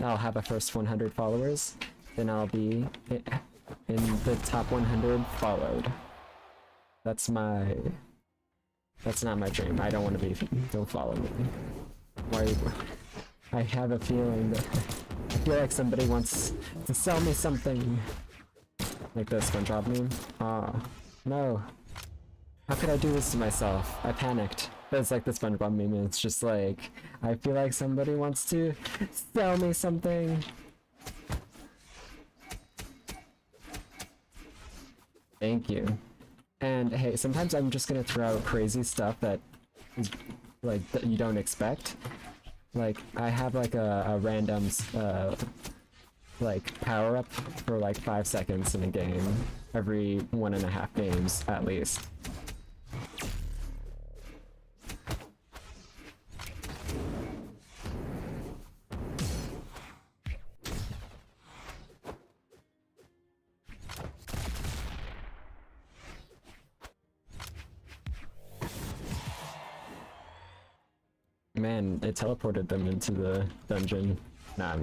B: I'll have a first 100 followers, then I'll be in the top 100 followed. That's not my dream. I don't want to be, don't follow me. Why? I have a feeling that I feel like somebody wants to sell me something. Like this SpongeBob meme. Aw, no. How could I do this to myself? I panicked. But it's like the SpongeBob meme, and it's just like, I feel like somebody wants to sell me something. Thank you. And hey, sometimes I'm just gonna throw out crazy stuff that is like that you don't expect. Like, I have like a random like power up for like 5 seconds in a game every 1.5 games at least. Man, it teleported them into the dungeon. Nah,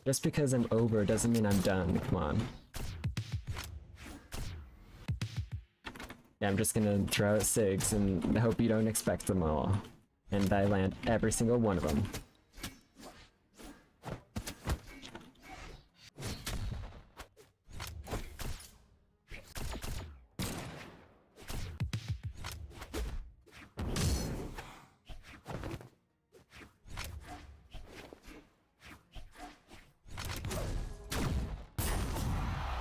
B: just because I'm over doesn't mean I'm done, come on. Yeah, I'm just gonna throw out SIGs and hope you don't expect them all. And I land every single one of them.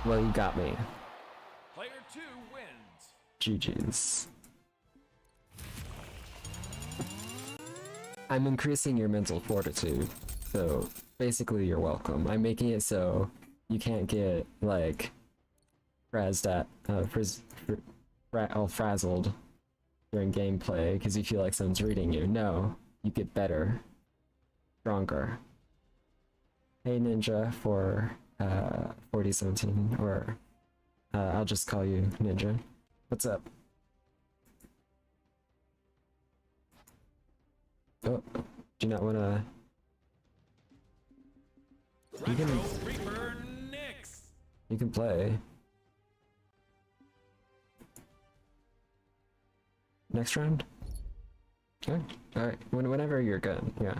B: Well, you got me.
A: Player 2 wins.
B: GG's. I'm increasing your mental fortitude, so basically you're welcome. I'm making it so you can't get, like, all frazzled during gameplay because you feel like someone's reading you. No, you get better, stronger. Hey Ninja for 4017, or I'll just call you Ninja. What's up? Oh, do you not wanna... You can play. Next round? Okay, alright, whenever you're good, yeah.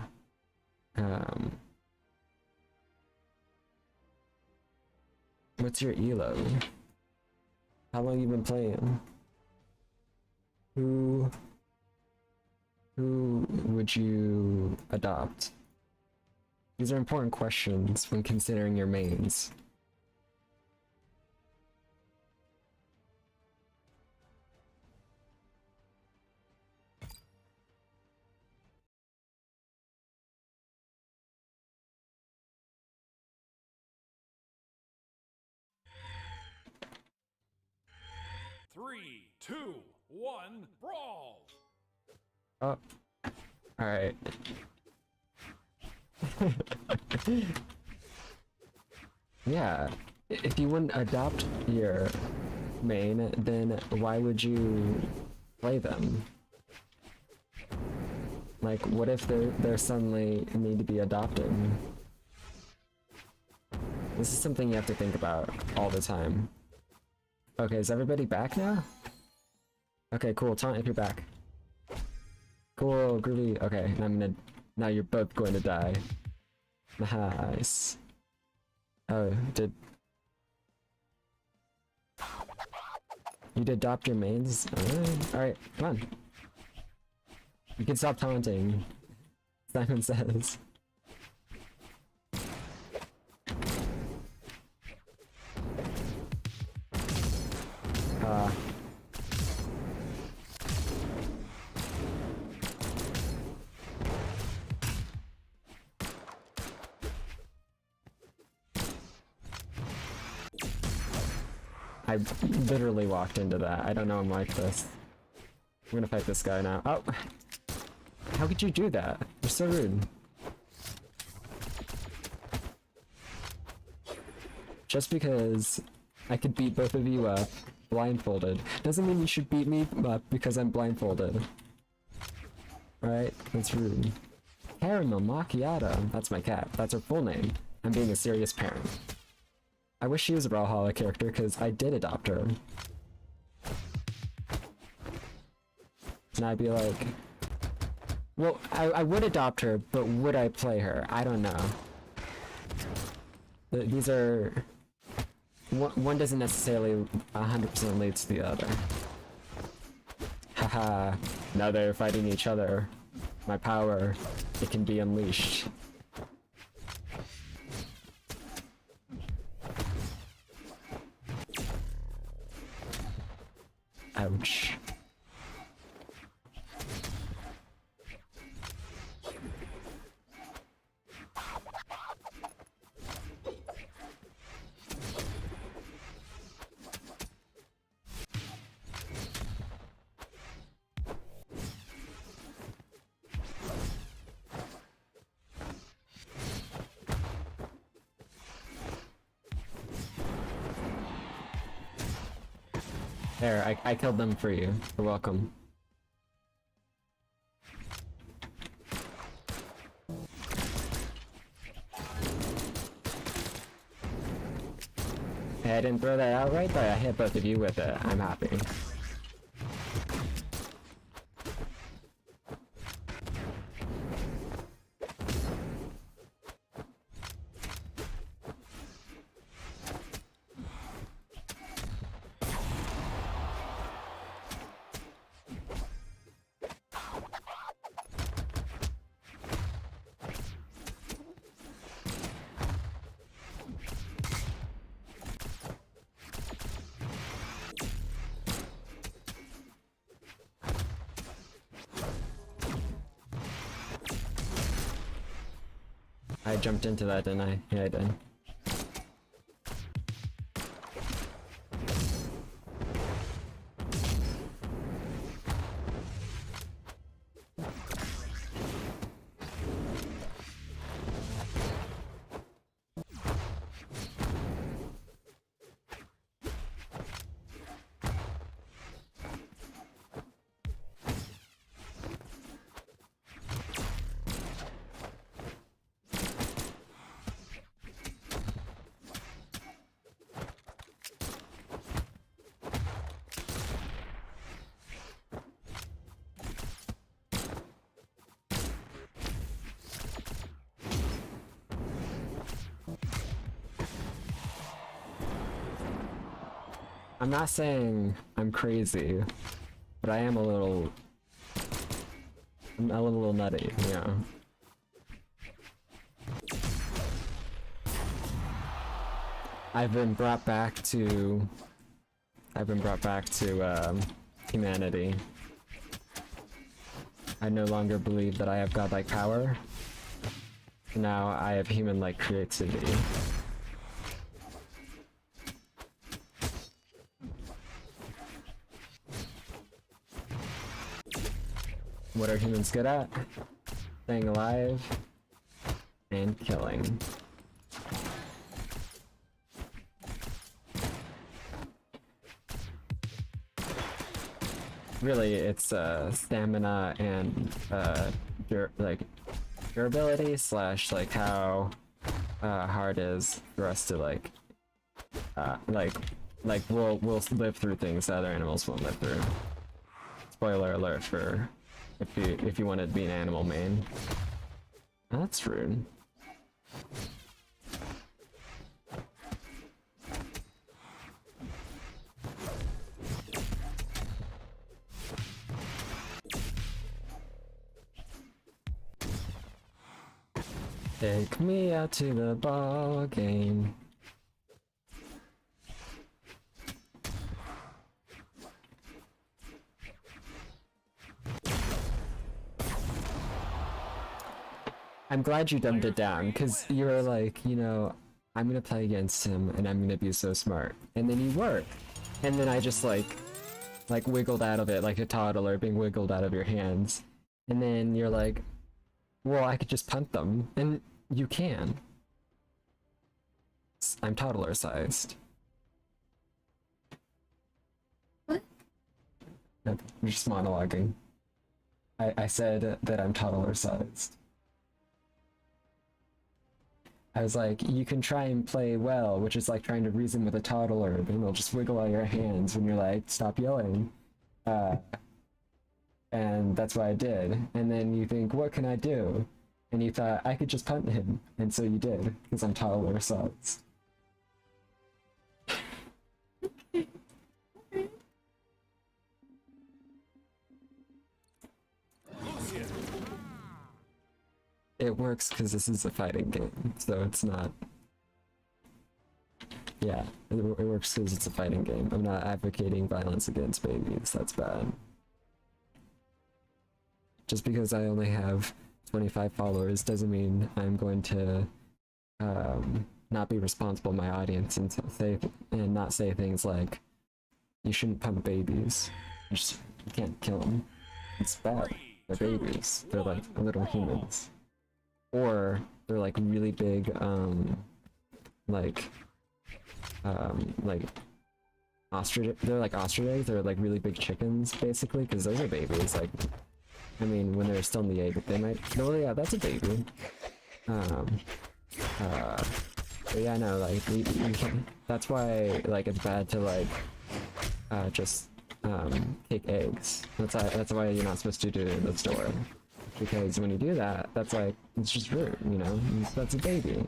B: What's your elo? How long you been playing? Who Who would you adopt? These are important questions when considering your mains.
A: Three, two, one, brawl!
B: Oh, alright. Yeah, if you wouldn't adopt your main, then why would you play them? Like, what if they're suddenly need to be adopted? This is something you have to think about all the time. Okay, is everybody back now? Okay, cool. Taunt if you're back. Cool, groovy. Okay, now you're both going to die. Nice. Oh, you did adopt your mains? Alright, come on. You can stop taunting. Simon says. I literally walked into that. I don't know I'm like this. I'm gonna fight this guy now. Oh! How could you do that? You're so rude. Just because I could beat both of you up blindfolded doesn't mean you should beat me up because I'm blindfolded. Right? That's rude. Caramel Macchiato. That's my cat. That's her full name. I'm being a serious parent. I wish she was a Brawlhalla character because I did adopt her. And I'd be like, well, I would adopt her, but would I play her? I don't know. These are... One doesn't necessarily 100% lead to the other. Haha, now they're fighting each other. My power, it can be unleashed. Ouch. There, I killed them for you. You're welcome. Hey, I didn't throw that out right, but I hit both of you with it. I'm happy. I jumped into that, didn't I? Yeah, I did. I'm not saying I'm crazy, but I am a little I'm a little nutty, yeah. I've been brought back to humanity. I no longer believe that I have godlike power. Now I have human-like creativity. What are humans good at? Staying alive and killing. Really, it's stamina and durability slash like how hard it is for us to we'll live through things that other animals won't live through. Spoiler alert for if you want to be an animal main. That's rude. Take me out to the ball game. I'm glad you dumbed it down, because you were like, you know, I'm gonna play against him and I'm gonna be so smart. And then you work. And then I just like wiggled out of it like a toddler being wiggled out of your hands. And then you're like, well, I could just punt them. And you can. I'm toddler sized.
C: What?
B: No, you're just monologuing. I said that I'm toddler sized. I was like, you can try and play well, which is like trying to reason with a toddler, and they'll just wiggle out your hands when you're like, stop yelling. And that's what I did. And then you think, what can I do? And you thought, I could just punt him. And so you did, because I'm toddler sized.
A: Lucien.
B: It works because this is a fighting game, so it's not... Yeah, it works because it's a fighting game. I'm not advocating violence against babies, that's bad. Just because I only have 25 followers doesn't mean I'm going to not be responsible to my audience and not say things like, you shouldn't pump babies. You can't kill them. It's bad. They're babies. They're like little humans. Or they're like really big, ostrich. They're like ostriches. They're like really big chickens, basically, because those are babies. Like, I mean, when they're still in the egg, they might. Oh yeah, that's a baby. But yeah, no, like you can't. That's why like it's bad to like just take eggs. That's why you're not supposed to do it in the store. Because when you do that, that's like, it's just rude, you know? That's a baby.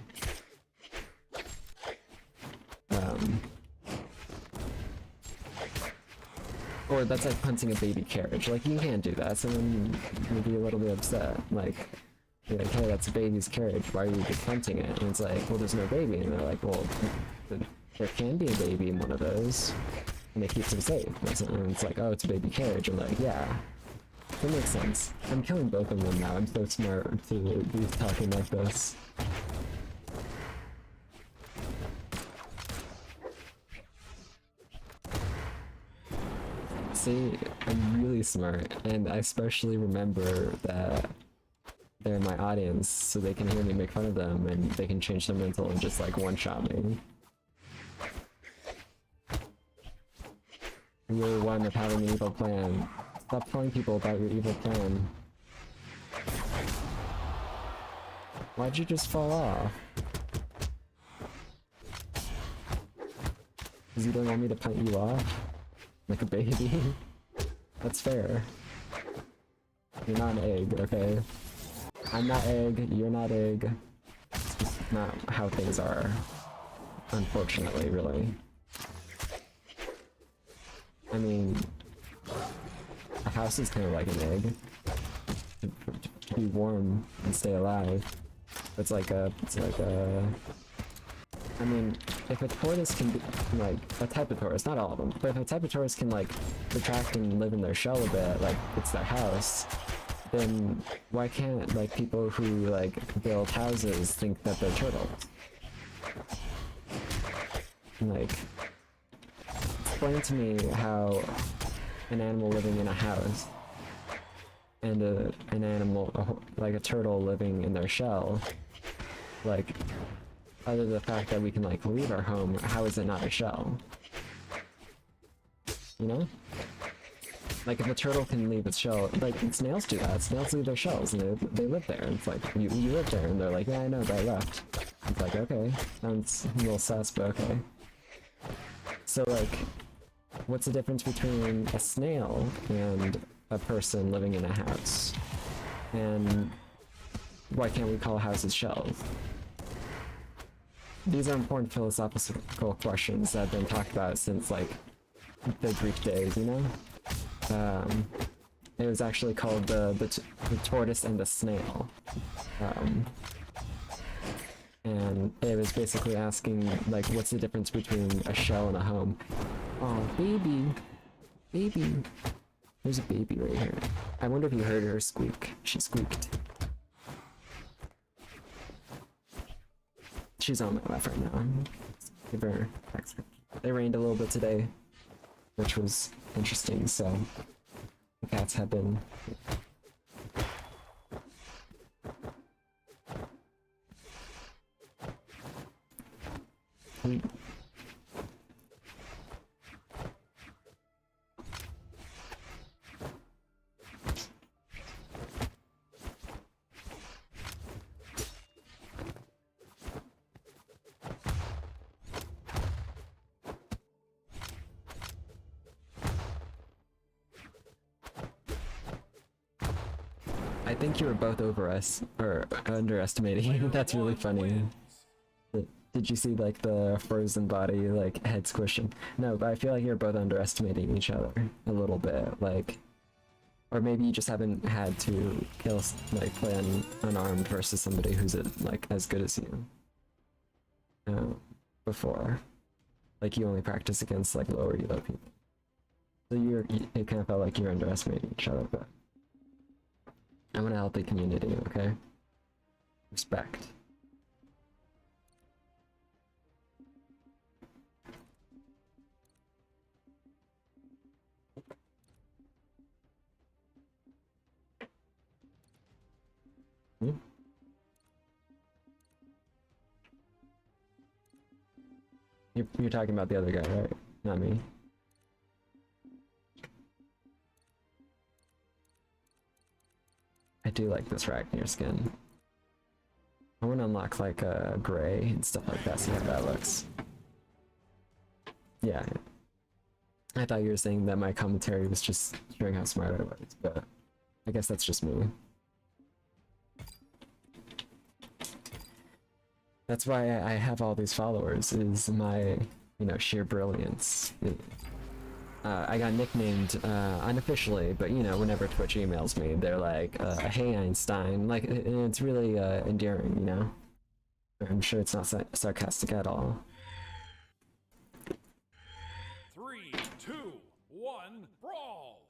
B: Or that's like punting a baby carriage. Like, you can't do that, someone will be a little bit upset. Like, you're like, hey, that's a baby's carriage, why are you just punting it? And it's like, well, there's no baby. And they're like, well, there can be a baby in one of those. And it keeps them safe. And it's like, oh, it's a baby carriage. I'm like, yeah. That makes sense. I'm killing both of them now. I'm so smart to be talking like this. See, I'm really smart, and I especially remember that they're my audience, so they can hear me make fun of them, and they can change their mental and just like one-shot me. You're one of having an evil plan. Stop telling people about your evil plan. Why'd you just fall off? Because you don't want me to punt you off? Like a baby? That's fair. You're not an egg, okay? I'm not egg, you're not egg. It's just not how things are. Unfortunately, really. I mean... a house is kind of like an egg. be warm and stay alive. I mean, if a tortoise can be, like, a type of tortoise, not all of them, but if a type of tortoise can, like, retract and live in their shell a bit, like, it's their house, then why can't, like, people who, like, build houses think that they're turtles? Like, explain to me how an animal living in a house and an animal, like a turtle living in their shell, like, other than the fact that we can, like, leave our home, how is it not a shell? You know? Like, if a turtle can leave its shell, like, snails do that. Snails leave their shells, and they live there. And it's like, you live there, and they're like, yeah, I know, but I left. It's like, okay, sounds a little sus, but okay. So, like, what's the difference between a snail and a person living in a house? And why can't we call houses shells? These are important philosophical questions that have been talked about since, like, the Greek days, you know? It was actually called the tortoise and the snail. And it was basically asking, like, what's the difference between a shell and a home? Oh, baby! Baby! There's a baby right here. I wonder if you heard her squeak. She squeaked. She's on my left right now. Give her a text. It rained a little bit today, which was interesting, so the cats have been... I think you were both underestimating. That's really funny. Did you see, like, the frozen body, like, head squishing? No, but I feel like you're both underestimating each other a little bit, like, or maybe you just haven't had to kill, like, play unarmed versus somebody who's, like, as good as you before. Like, you only practice against, like, lower elo people. So it kind of felt like you're underestimating each other, but I want to help the community, okay? Respect. You're talking about the other guy, right? Not me. I do like this rack near skin. I want to unlock, like, gray and stuff like that, see how that looks. Yeah. I thought you were saying that my commentary was just showing how smart I was, but I guess that's just me. That's why I have all these followers, is my, you know, sheer brilliance. I got nicknamed, unofficially, but, you know, whenever Twitch emails me, they're like, hey Einstein, like, it's really, endearing, you know? I'm sure it's not sarcastic at all.
A: 3, 2, 1, brawl!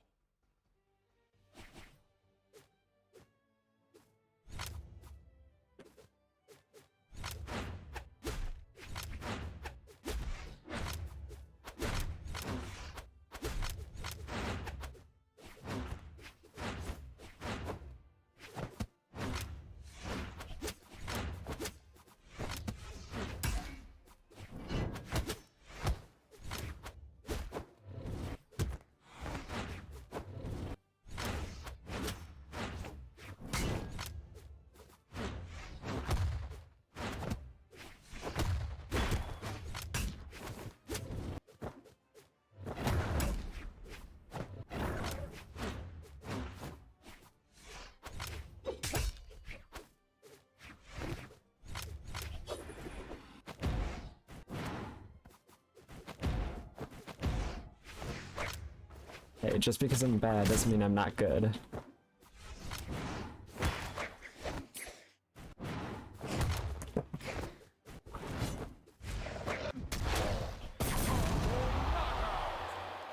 B: Hey, just because I'm bad doesn't mean I'm not good.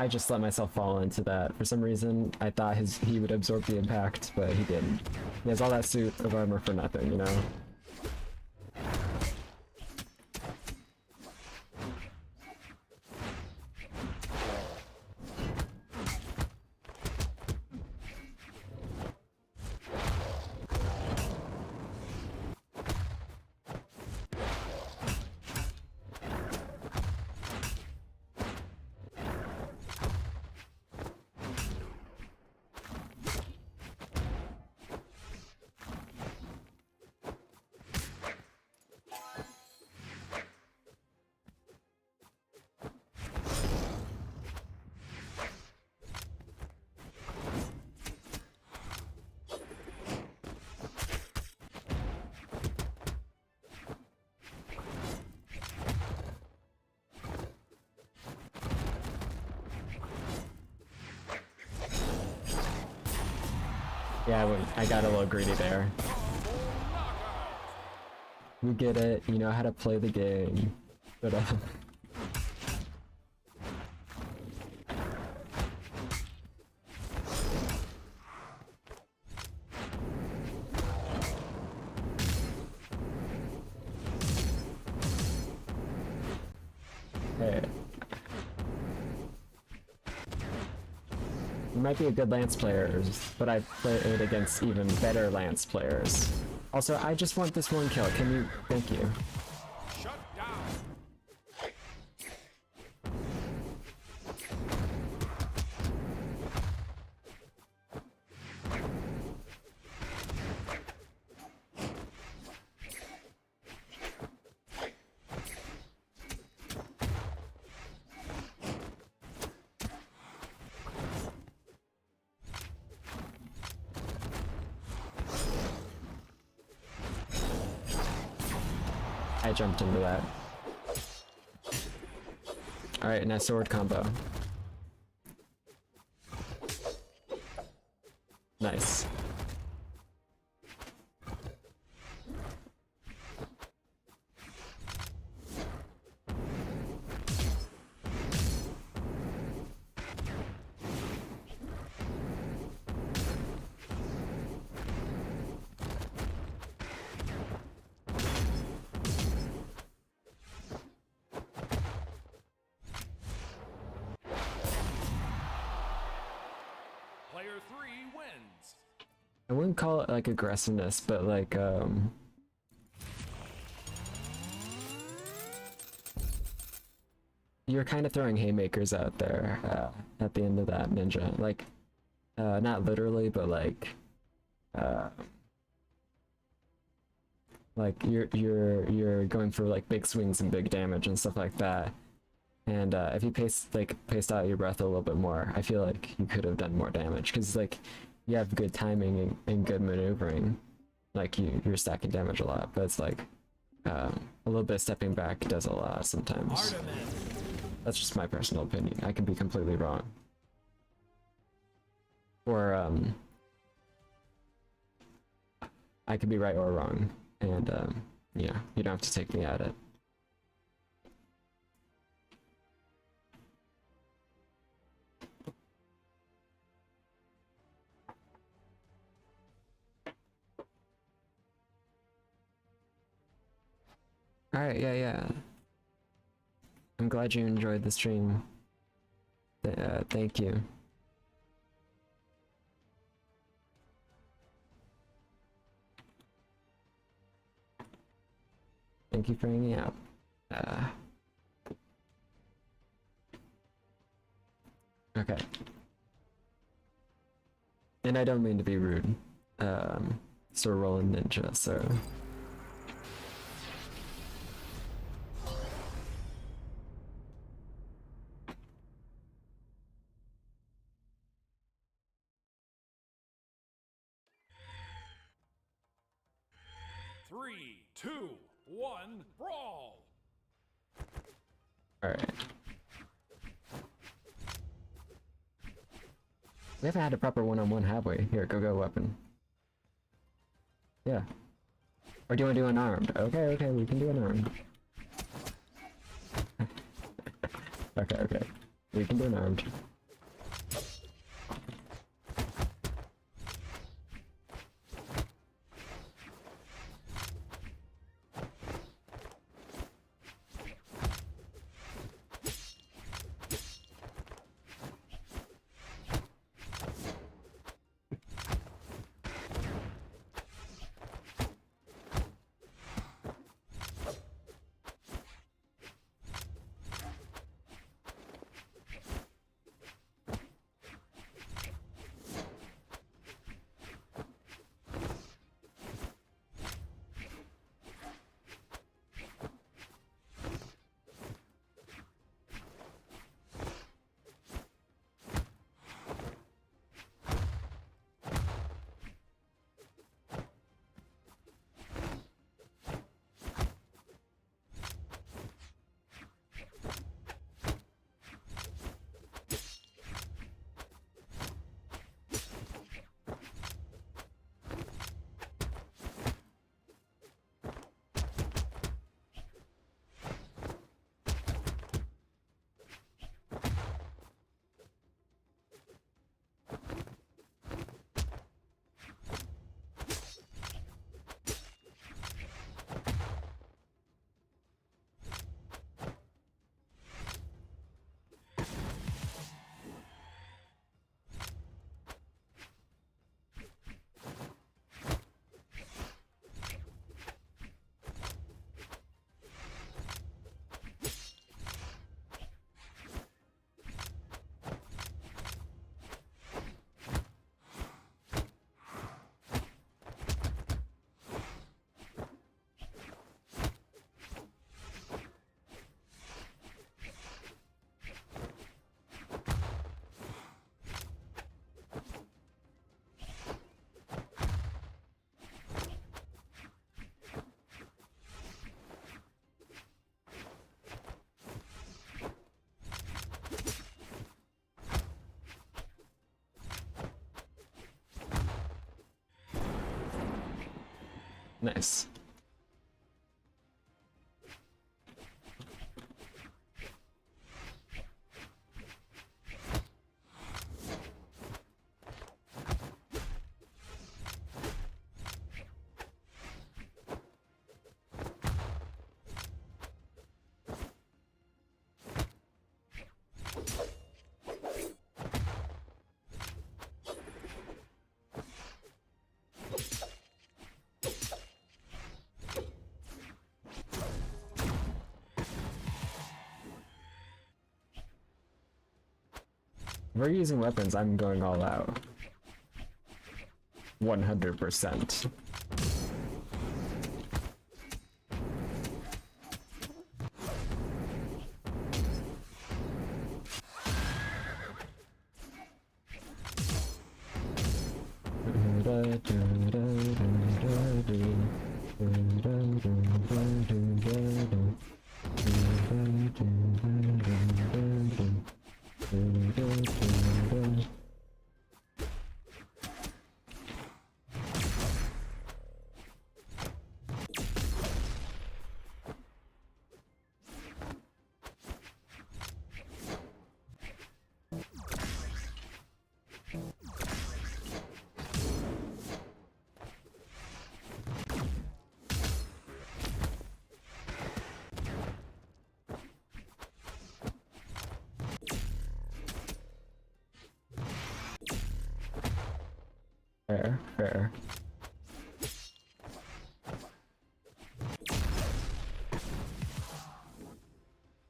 B: I just let myself fall into that. For some reason, I thought he would absorb the impact, but he didn't. He has all that suit of armor for nothing, you know? Yeah, I got a little greedy there. You get it, you know how to play the game. But hey. You might be a good Lance player, but I've played against even better Lance players. Also, I just want this one kill. Can you? Thank you.
A: Shut down.
B: I jumped into that. Alright, now sword combo. Nice.
A: Player 3 wins.
B: I wouldn't call it like aggressiveness, but like you're kind of throwing haymakers out there at the end of that ninja. Like not literally, but like you're going for like big swings and big damage and stuff like that. And if you paced out your breath a little bit more, I feel like you could have done more damage, because like you have good timing and good maneuvering. Like you're stacking damage a lot, but it's like a little bit of stepping back does a lot sometimes.
A: Artemis.
B: That's just my personal opinion. I can be completely wrong. Or I could be right or wrong, and yeah, you don't have to take me at it. Alright, yeah. I'm glad you enjoyed the stream. Thank you. Thank you for hanging out. Okay. And I don't mean to be rude. So we're rolling ninja, so...
A: Three, two, one, brawl.
B: Alright. We haven't had a proper one-on-one, have we? Here, go weapon. Yeah. Or do you want to do unarmed? Okay, we can do unarmed. Okay. We can do unarmed. Nice. If we're using weapons, I'm going all out. 100%. Fair, fair.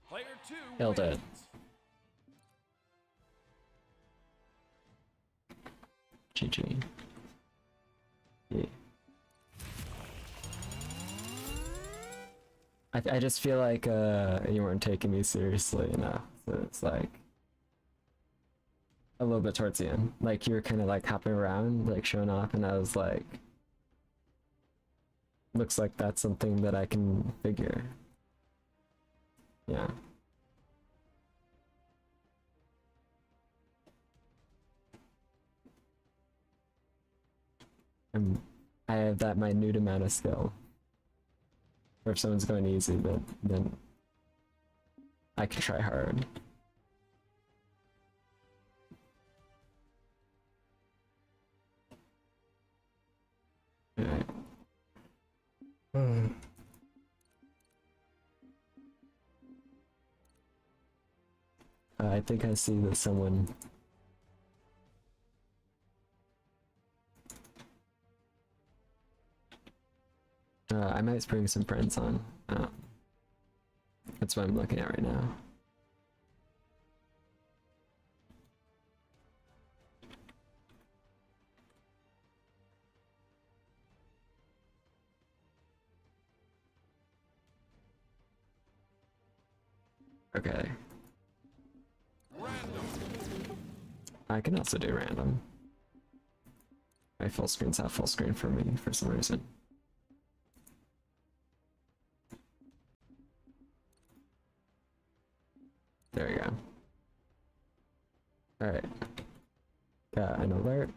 A: Player 2
B: Killed
A: wins.
B: it. GG. Yeah. I just feel like you weren't taking me seriously enough. So it's like a little bit towards the end. Like you were kind of like hopping around, like showing off, and I was like, looks like that's something that I can figure. Yeah. I have that minute amount of skill. Or if someone's going easy, but then I can try hard. Alright. I think I see that someone. I might bring some friends on. That's what I'm looking at right now. Okay.
A: Random.
B: I can also do random. My full screen's not full screen for me for some reason. There we go. Alright. Got an alert.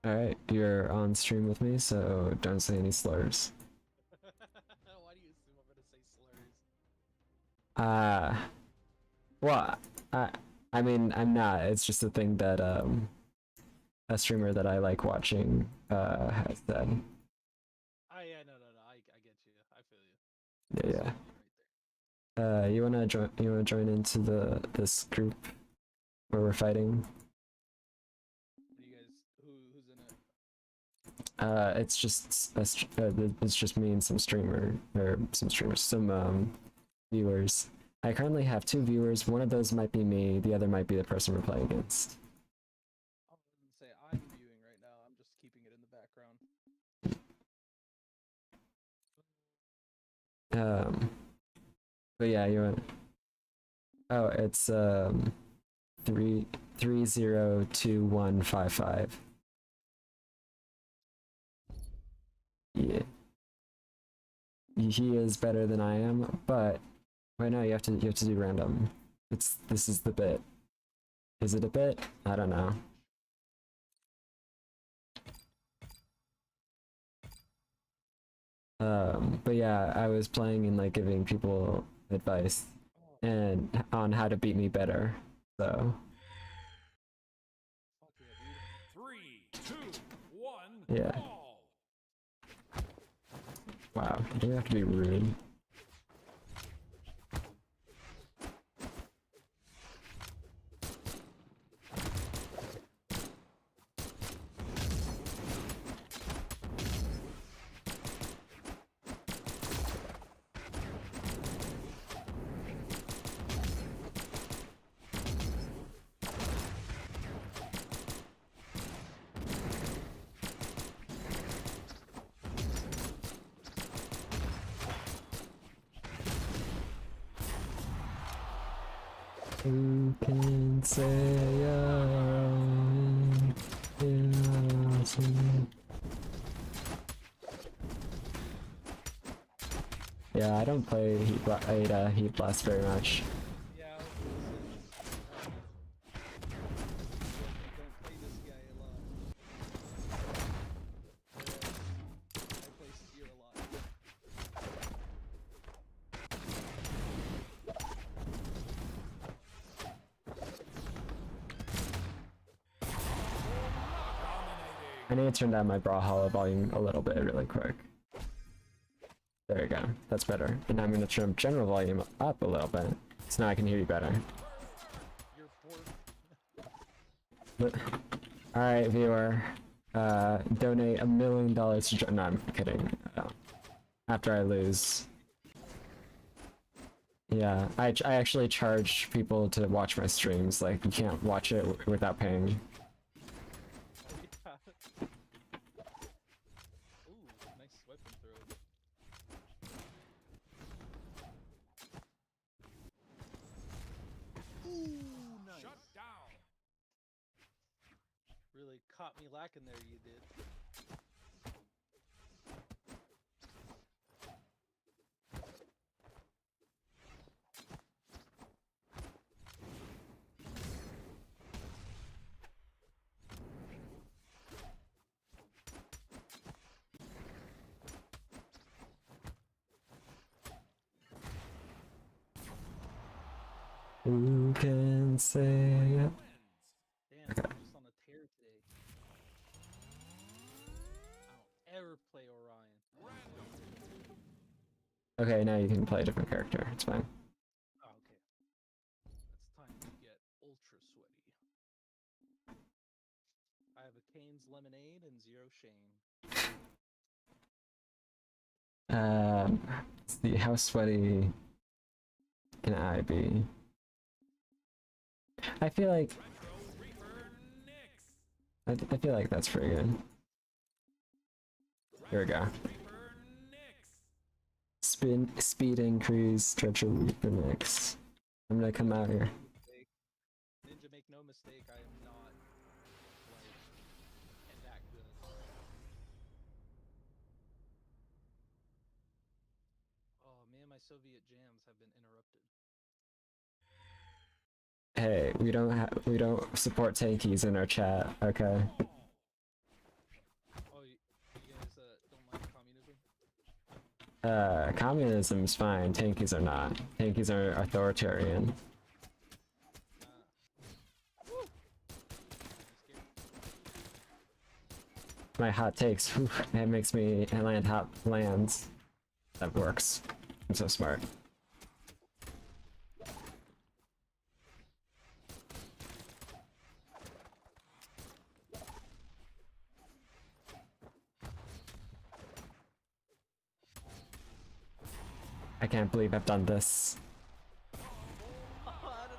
B: Alright, you're on stream with me, so don't say any slurs.
D: Why do you assume I'm gonna say slurs?
B: Well, I mean, I'm not. It's just a thing that, a streamer that I like watching, has said.
D: Yeah, no, I get you. I feel you.
B: Yeah,
D: Right
B: yeah.
D: there.
B: You wanna join into this group where we're fighting?
D: What do you guys? Who's in it?
B: It's just it's just me and some viewers. I currently have 2 viewers. One of those might be me. The other might be the person we're playing against.
D: I wouldn't say I'm viewing right now. I'm just keeping it in the background.
B: But yeah, you want. Oh, it's 302155. Yeah. he is better than I am, but wait, no, you have to do random. This is the bit. Is it a bit? I don't know. But yeah, I was playing and like giving people advice and on how to beat me better. So
D: Fuck yeah, dude.
A: 3, 2, 1.
B: yeah.
A: Ball.
B: Wow, you have to be rude. Who can say yeah, I don't play Heat Blast very much.
D: Yeah, I was gonna say, don't play this guy a lot. Whereas I play Spear a lot.
B: I need to turn down my Brawlhalla volume a little bit really quick. There you go, that's better. And I'm gonna turn general volume up a little bit, so now I can hear you better.
D: You're bored.
B: Alright, viewer, donate $1 million to no, I'm kidding. After I lose. Yeah, I actually charge people to watch my streams, like you can't watch it without paying.
D: Ooh, nice weapon throw. Ooh, nice.
A: Shut down.
D: Really caught me lacking there, you did.
B: Who can say
D: Damn,
B: Okay.
D: I'm just on a tear today. I don't ever play Orion.
B: Okay, now you can play a different character, it's fine.
D: Oh, okay. It's time to get ultra sweaty. I have a Kane's Lemonade and 0 Shane.
B: Let's see, how sweaty can I be? I feel like I feel like that's pretty good. Here we go. Speed increase, Retro Reaper Mix. I'm gonna come out here.
D: Ninja, make no mistake, I am not like that good. Oh man, my Soviet jams have been interrupted.
B: Hey, we don't support tankies in our chat, okay?
D: Oh, you guys don't like communism?
B: Communism's fine, tankies are not. Tankies are authoritarian.
D: Woo! I'm scared.
B: My hot takes, whew, it makes me land hot lands. That works. I'm so smart. I can't believe I've done this.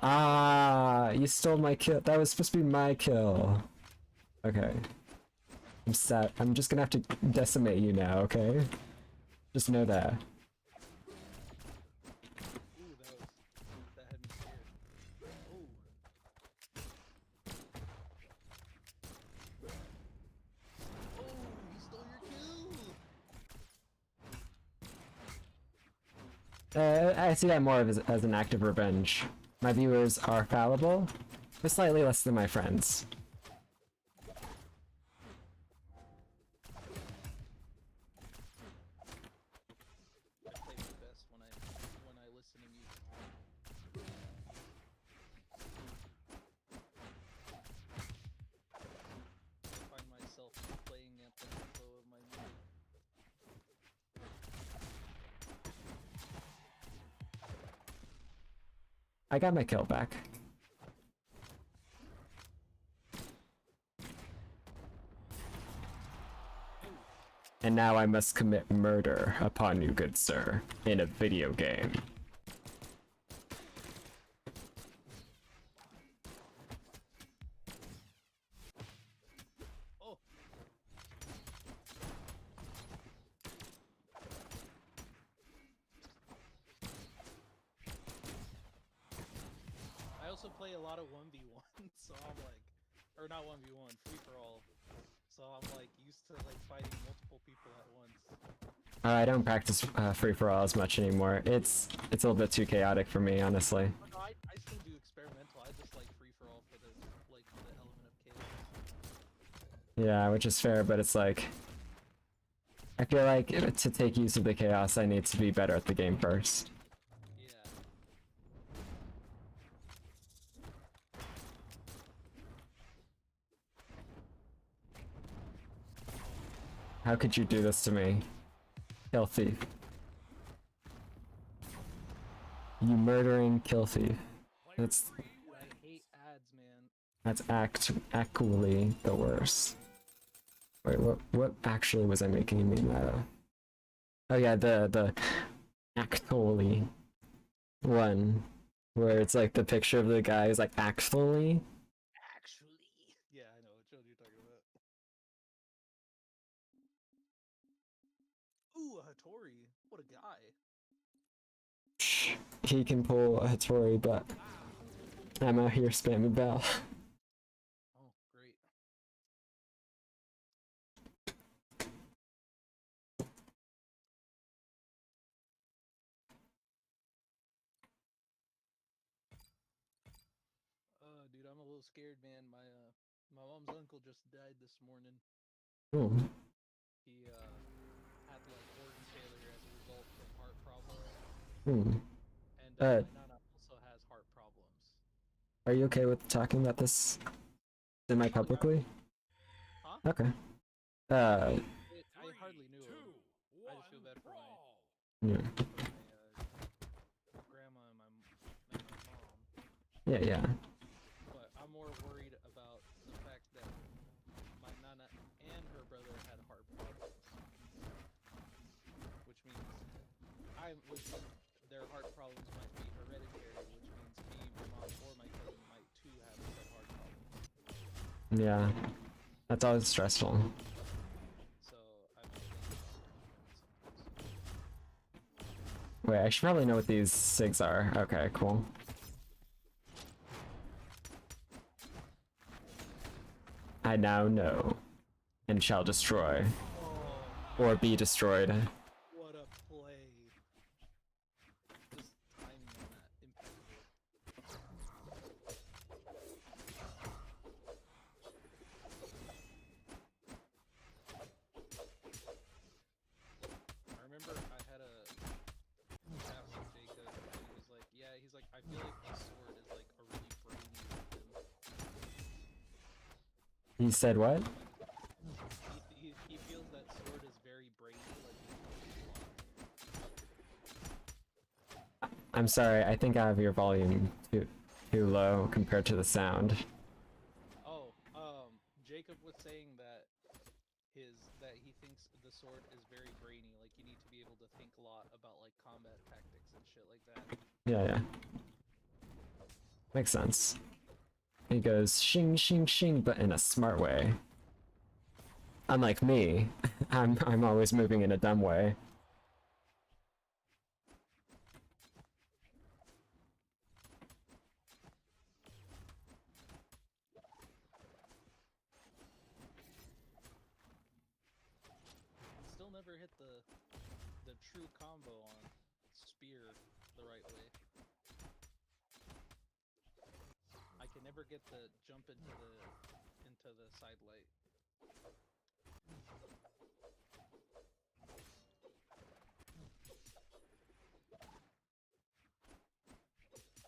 B: Ah, you stole my kill. That was supposed to be my kill. Okay. I'm sad. I'm just gonna have to decimate you now, okay? Just know that.
D: Ooh, that had me scared. Ooh. Oh, he stole your kill!
B: I see that more as an act of revenge. My viewers are fallible, but slightly less than my friends.
D: I play my best when I listen to music. I find myself playing at the tempo of my music.
B: I got my kill back. And now I must commit murder upon you, good sir, in a video game.
D: Oh! I also play a lot of 1v1, so I'm like, or not 1v1, free for all. So I'm like used to like fighting multiple people at once.
B: I don't practice free-for-all as much anymore. It's a little bit too chaotic for me, honestly.
D: But no, I still do experimental. I just like free for all for the element of chaos.
B: Yeah, which is fair, but it's like... I feel like to take use of the chaos, I need to be better at the game first.
D: Yeah.
B: How could you do this to me? Kill thief. You murdering kill thief. That's
D: I hate ads, man.
B: that's actually the worst. Wait, what actually was I making you mean that? Oh yeah, the actually one where it's like the picture of the guy is like actually.
D: Actually. Yeah, I know which one you're talking about. Ooh, a Hattori. What a guy.
B: He can pull a Hattori, but I'm out here spamming Bell.
D: Oh, great. Dude, I'm a little scared, man. My mom's uncle just died this morning.
B: Hmm.
D: He had like organ failure as a result from heart problems,
B: Hmm.
D: and my nana also has heart problems.
B: Are you okay with talking about this semi-publicly?
D: Huh?
B: Okay.
D: I hardly knew him. I just feel bad for
B: Yeah.
D: my grandma and my mom.
B: Yeah, yeah.
D: But I'm more worried about the fact that my nana and her brother had heart problems, which means their heart problems might be hereditary, which means me, my mom, or my cousin might too have said heart problems.
B: Yeah. That's always stressful.
D: So I've been thinking about sometimes.
B: Wait, I should probably know what these SIGs are. Okay, cool. I now know, and shall destroy,
D: Oh,
B: or be destroyed.
D: what a play! Just timing on that, impeccable. I remember I had a chat with Jacob, and he was like, "Yeah, he's like, I feel like this sword is like a really brainy weapon."
B: He said what?
D: He feels that sword is very brainy, like he can do a lot.
B: I'm sorry, I think I have your volume too low compared to the sound.
D: Oh, Jacob was saying that he thinks the sword is very brainy, like you need to be able to think a lot about like combat tactics and shit like that.
B: Yeah, yeah. Makes sense. He goes shing shing shing, but in a smart way. Unlike me, I'm always moving in a dumb way.
D: Still never hit the true combo on spear the right way. I can never get the jump into the side light.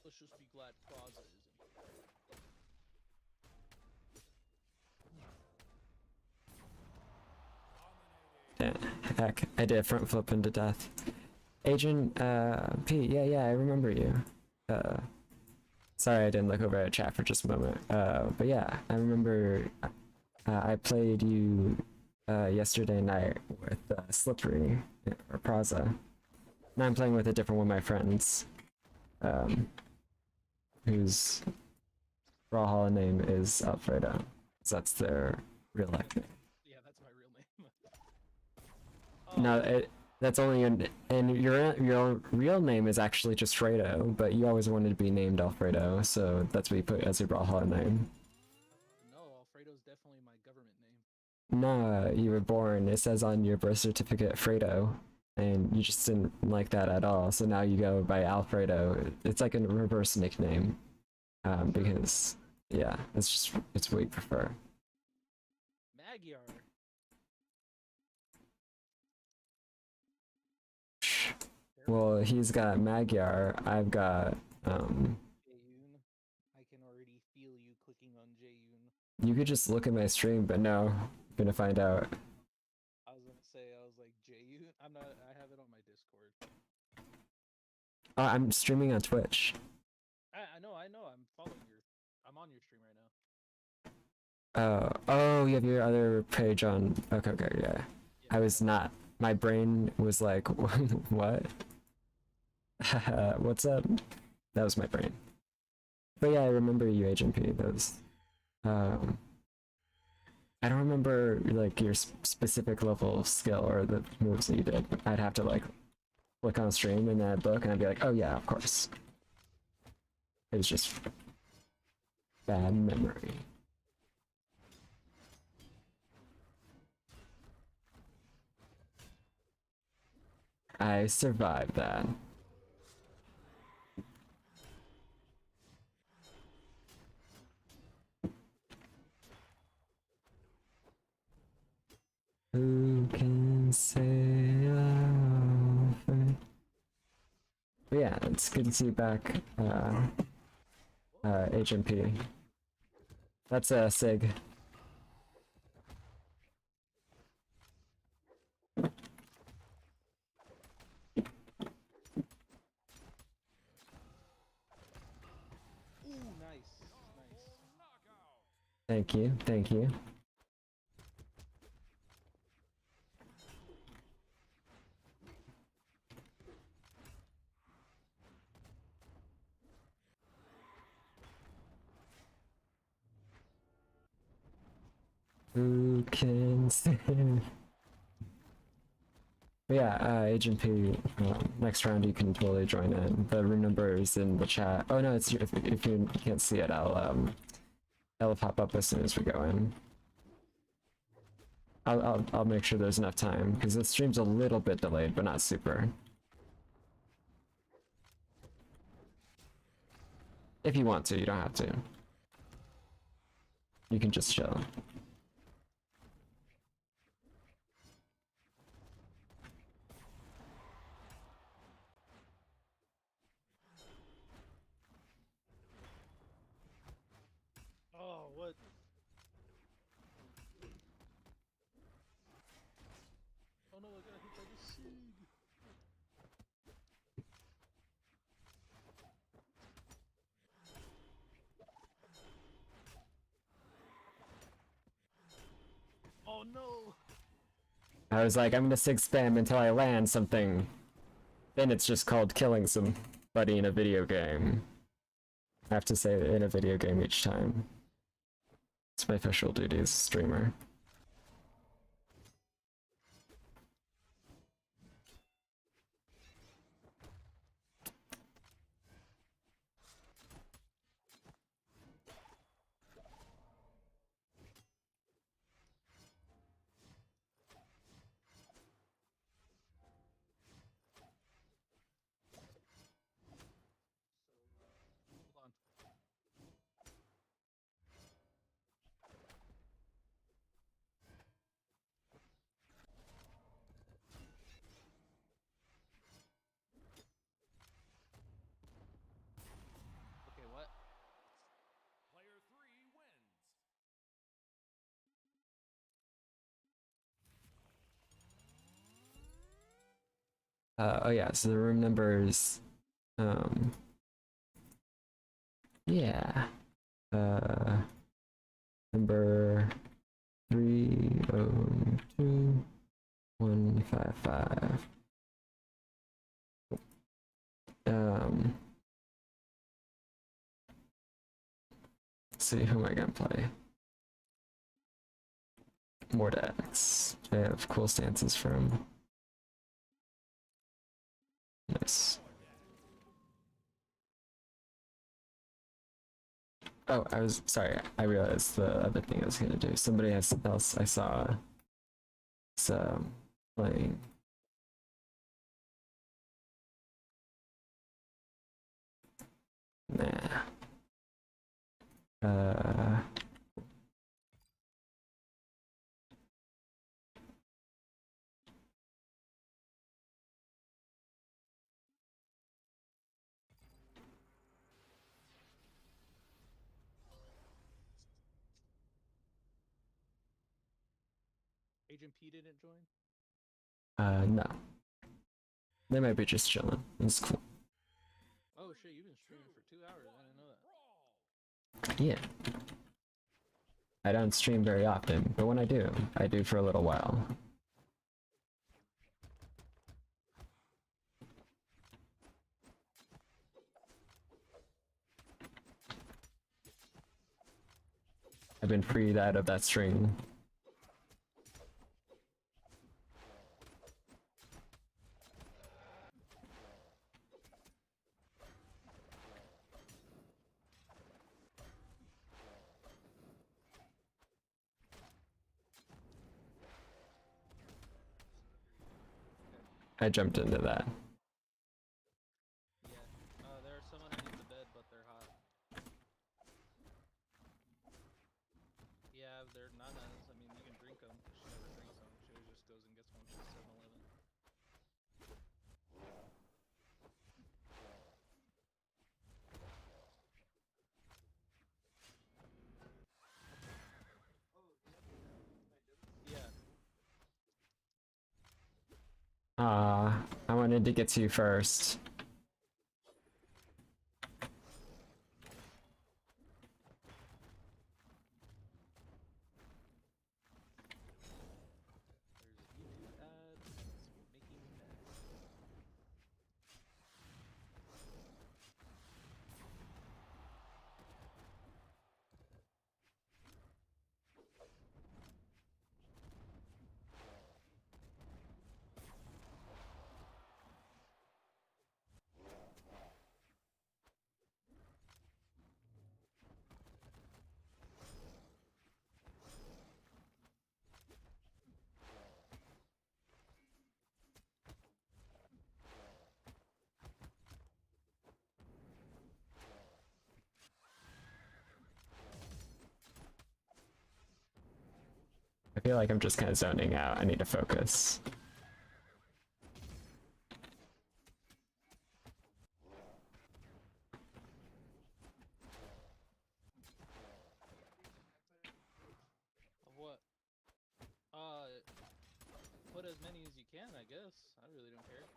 D: Let's just be glad Plaza isn't.
B: Heck, I did front flip into death. Agent P, yeah, I remember you. Sorry I didn't look over at chat for just a moment. But yeah, I remember I played you yesterday night with Slippery or Praza. Now I'm playing with a different one of my friends, whose Brawlhalla name is Alfredo. So that's their real life name.
D: Yeah, that's my real name.
B: No, that's only and your real name is actually just Fredo, but you always wanted to be named Alfredo, so that's what you put as your Brawlhalla name.
D: No, Alfredo's definitely my government name.
B: No, you were born. It says on your birth certificate Fredo, and you just didn't like that at all. So now you go by Alfredo. It's like a reverse nickname, because yeah, it's what you prefer.
D: Magyar.
B: Well, he's got Magyar. I've got
D: Jaeyoon. I can already feel you clicking on Jaeyoon.
B: You could just look at my stream, but no, I'm gonna find out.
D: I was gonna say, I was like, Jaeyoon? I'm not, I have it on my Discord.
B: I'm streaming on Twitch.
D: I know, I'm following I'm on your stream right now.
B: Oh, you have your other page on. Okay, yeah. I was not. My brain was like, what? What's up? That was my brain. But yeah, I remember you, Agent P. Those. I don't remember like your specific level of skill or the moves that you did. I'd have to like click on stream in that book, and I'd be like, oh yeah, of course. It was just bad memory. I survived that. Who can say but yeah, it's good to see you back, Agent P. That's a Sig. Thank you, thank you. Who can say? But yeah, Agent P, next round you can totally join in. The room number is in the chat. Oh no, it's if you can't see it, it'll pop up as soon as we go in. I'll make sure there's enough time because the stream's a little bit delayed, but not super. If you want to, you don't have to. You can just chill.
D: Oh, what? Oh no, I got hit by the Sig. Oh no!
B: I was like, I'm gonna Sig spam until I land something. Then it's just called killing somebody in a video game. I have to say it in a video game each time. It's my official duty as a streamer. Oh yeah, so the room numbers, yeah, number 302155. Let's see, who am I gonna play? More decks. I have cool stances from. Nice. Oh, I was sorry. I realized the other thing I was gonna do. Somebody else I saw some playing. Nah.
D: Agent P didn't join?
B: No. They might be just chilling. It's cool.
D: Oh shit, you've been streaming for 2 hours. I didn't know that.
B: Yeah. I don't stream very often, but when I do for a little while. I've been freed out of that stream. I jumped into that.
D: Yeah. There are some underneath the bed, but they're hot. Yeah, they're nanas. I mean, you can drink them. She never drinks them. She always just goes and gets one from 7-Eleven. Yeah.
B: I wanted to get to you first.
D: There's a YouTube ad and it's making me mad.
B: I feel like I'm just kind of zoning out. I need to focus.
D: Of what? Put as many as you can, I guess. I really don't care.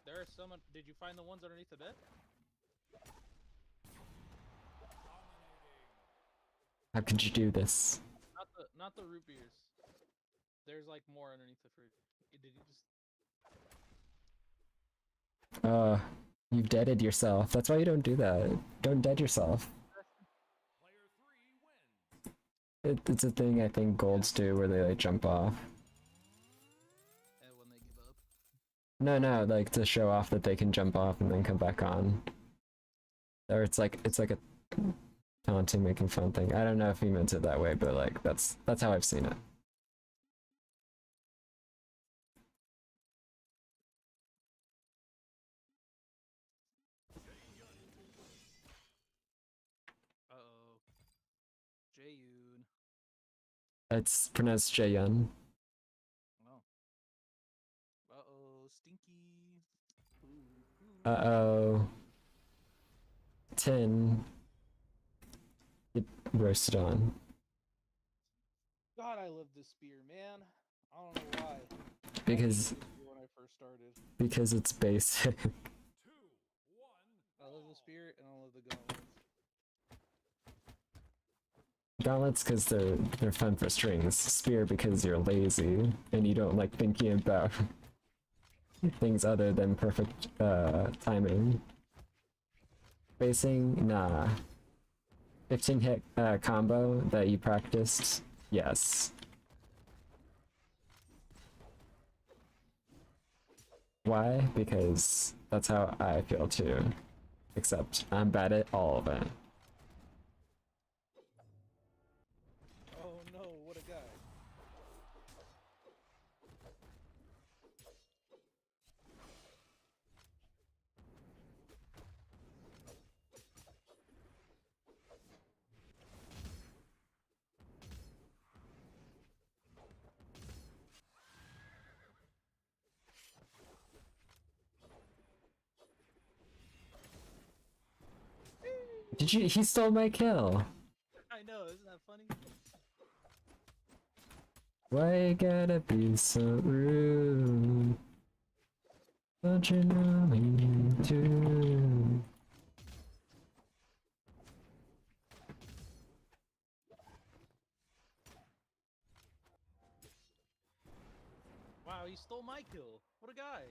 D: There are some. Did you find the ones underneath the bed?
B: How could you do this?
D: Not the root beers. There's like more underneath the fridge. Did you just?
B: You've deaded yourself. That's why you don't do that. Don't dead yourself. It's a thing I think golds do where they like jump off.
D: And when they give up.
B: No, like to show off that they can jump off and then come back on. Or it's like a taunting, making fun thing. I don't know if he meant it that way, but like that's how I've seen it.
D: Uh-oh. Jayoon.
B: It's pronounced Jaeyun.
D: Oh. Uh-oh. Stinky. Ooh.
B: Uh-oh. Tin. Get roasted on.
D: God, I love this spear, man. I don't know why.
B: Because
D: When I first started.
B: Because it's basic.
A: 2, 1.
D: I love the spirit and I love the gauntlets.
B: Gauntlets because they're fun for strings. Spear because you're lazy and you don't like thinking about things other than perfect timing. Spacing, nah. 15 hit combo that you practiced, yes. Why? Because that's how I feel too. Except I'm bad at all of it.
D: Oh no, what a guy.
B: Did you? He stole my kill.
D: I know, isn't that funny?
B: Why you gotta be so rude? Don't you know me too?
D: Wow, he stole my kill. What a guy.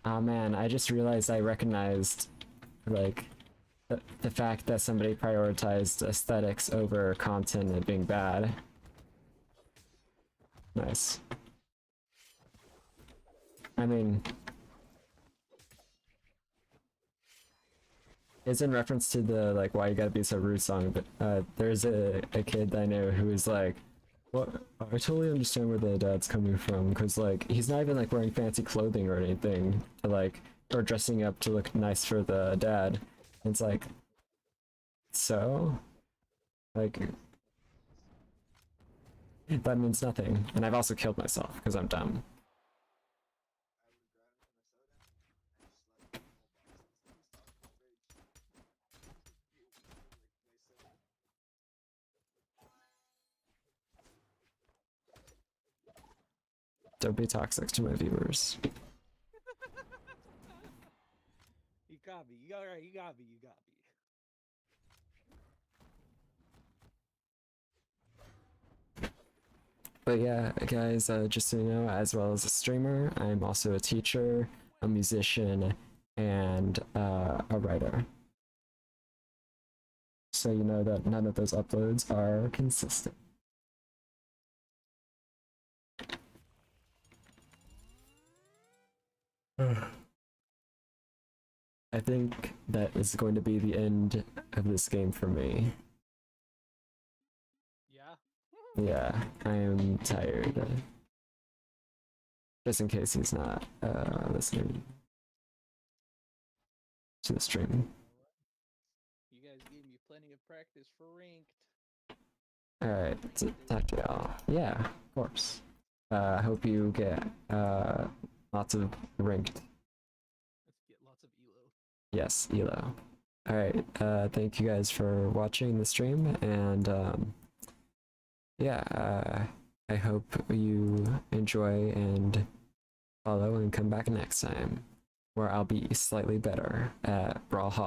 B: Oh man, I just realized I recognized, like, the fact that somebody prioritized aesthetics over content and being bad. Nice. I mean, it's in reference to the, like, why you gotta be so rude song, but there's a kid that I know who is like, well, I totally understand where the dad's coming from, because, like, he's not even, like, wearing fancy clothing or anything, to, like, or dressing up to look nice for the dad. And it's like, so? Like, that means nothing. And I've also killed myself, because I'm dumb. Don't be toxic to my viewers.
D: You got me. You got right. You got me. You got me.
B: But yeah, guys, just so you know, as well as a streamer, I'm also a teacher, a musician, and a writer. So you know that none of those uploads are consistent. I think that is going to be the end of this game for me.
D: Yeah?
B: Yeah, I am tired. Just in case he's not listening to the stream.
D: You guys gave me plenty of practice for ranked.
B: Alright, talk to y'all. Yeah, of course. I hope you get lots of ranked.
D: Let's get lots of elo.
B: Yes, elo. Alright, thank you guys for watching the stream, and yeah, I hope you enjoy and follow and come back next time, where I'll be slightly better at Brawlhalla.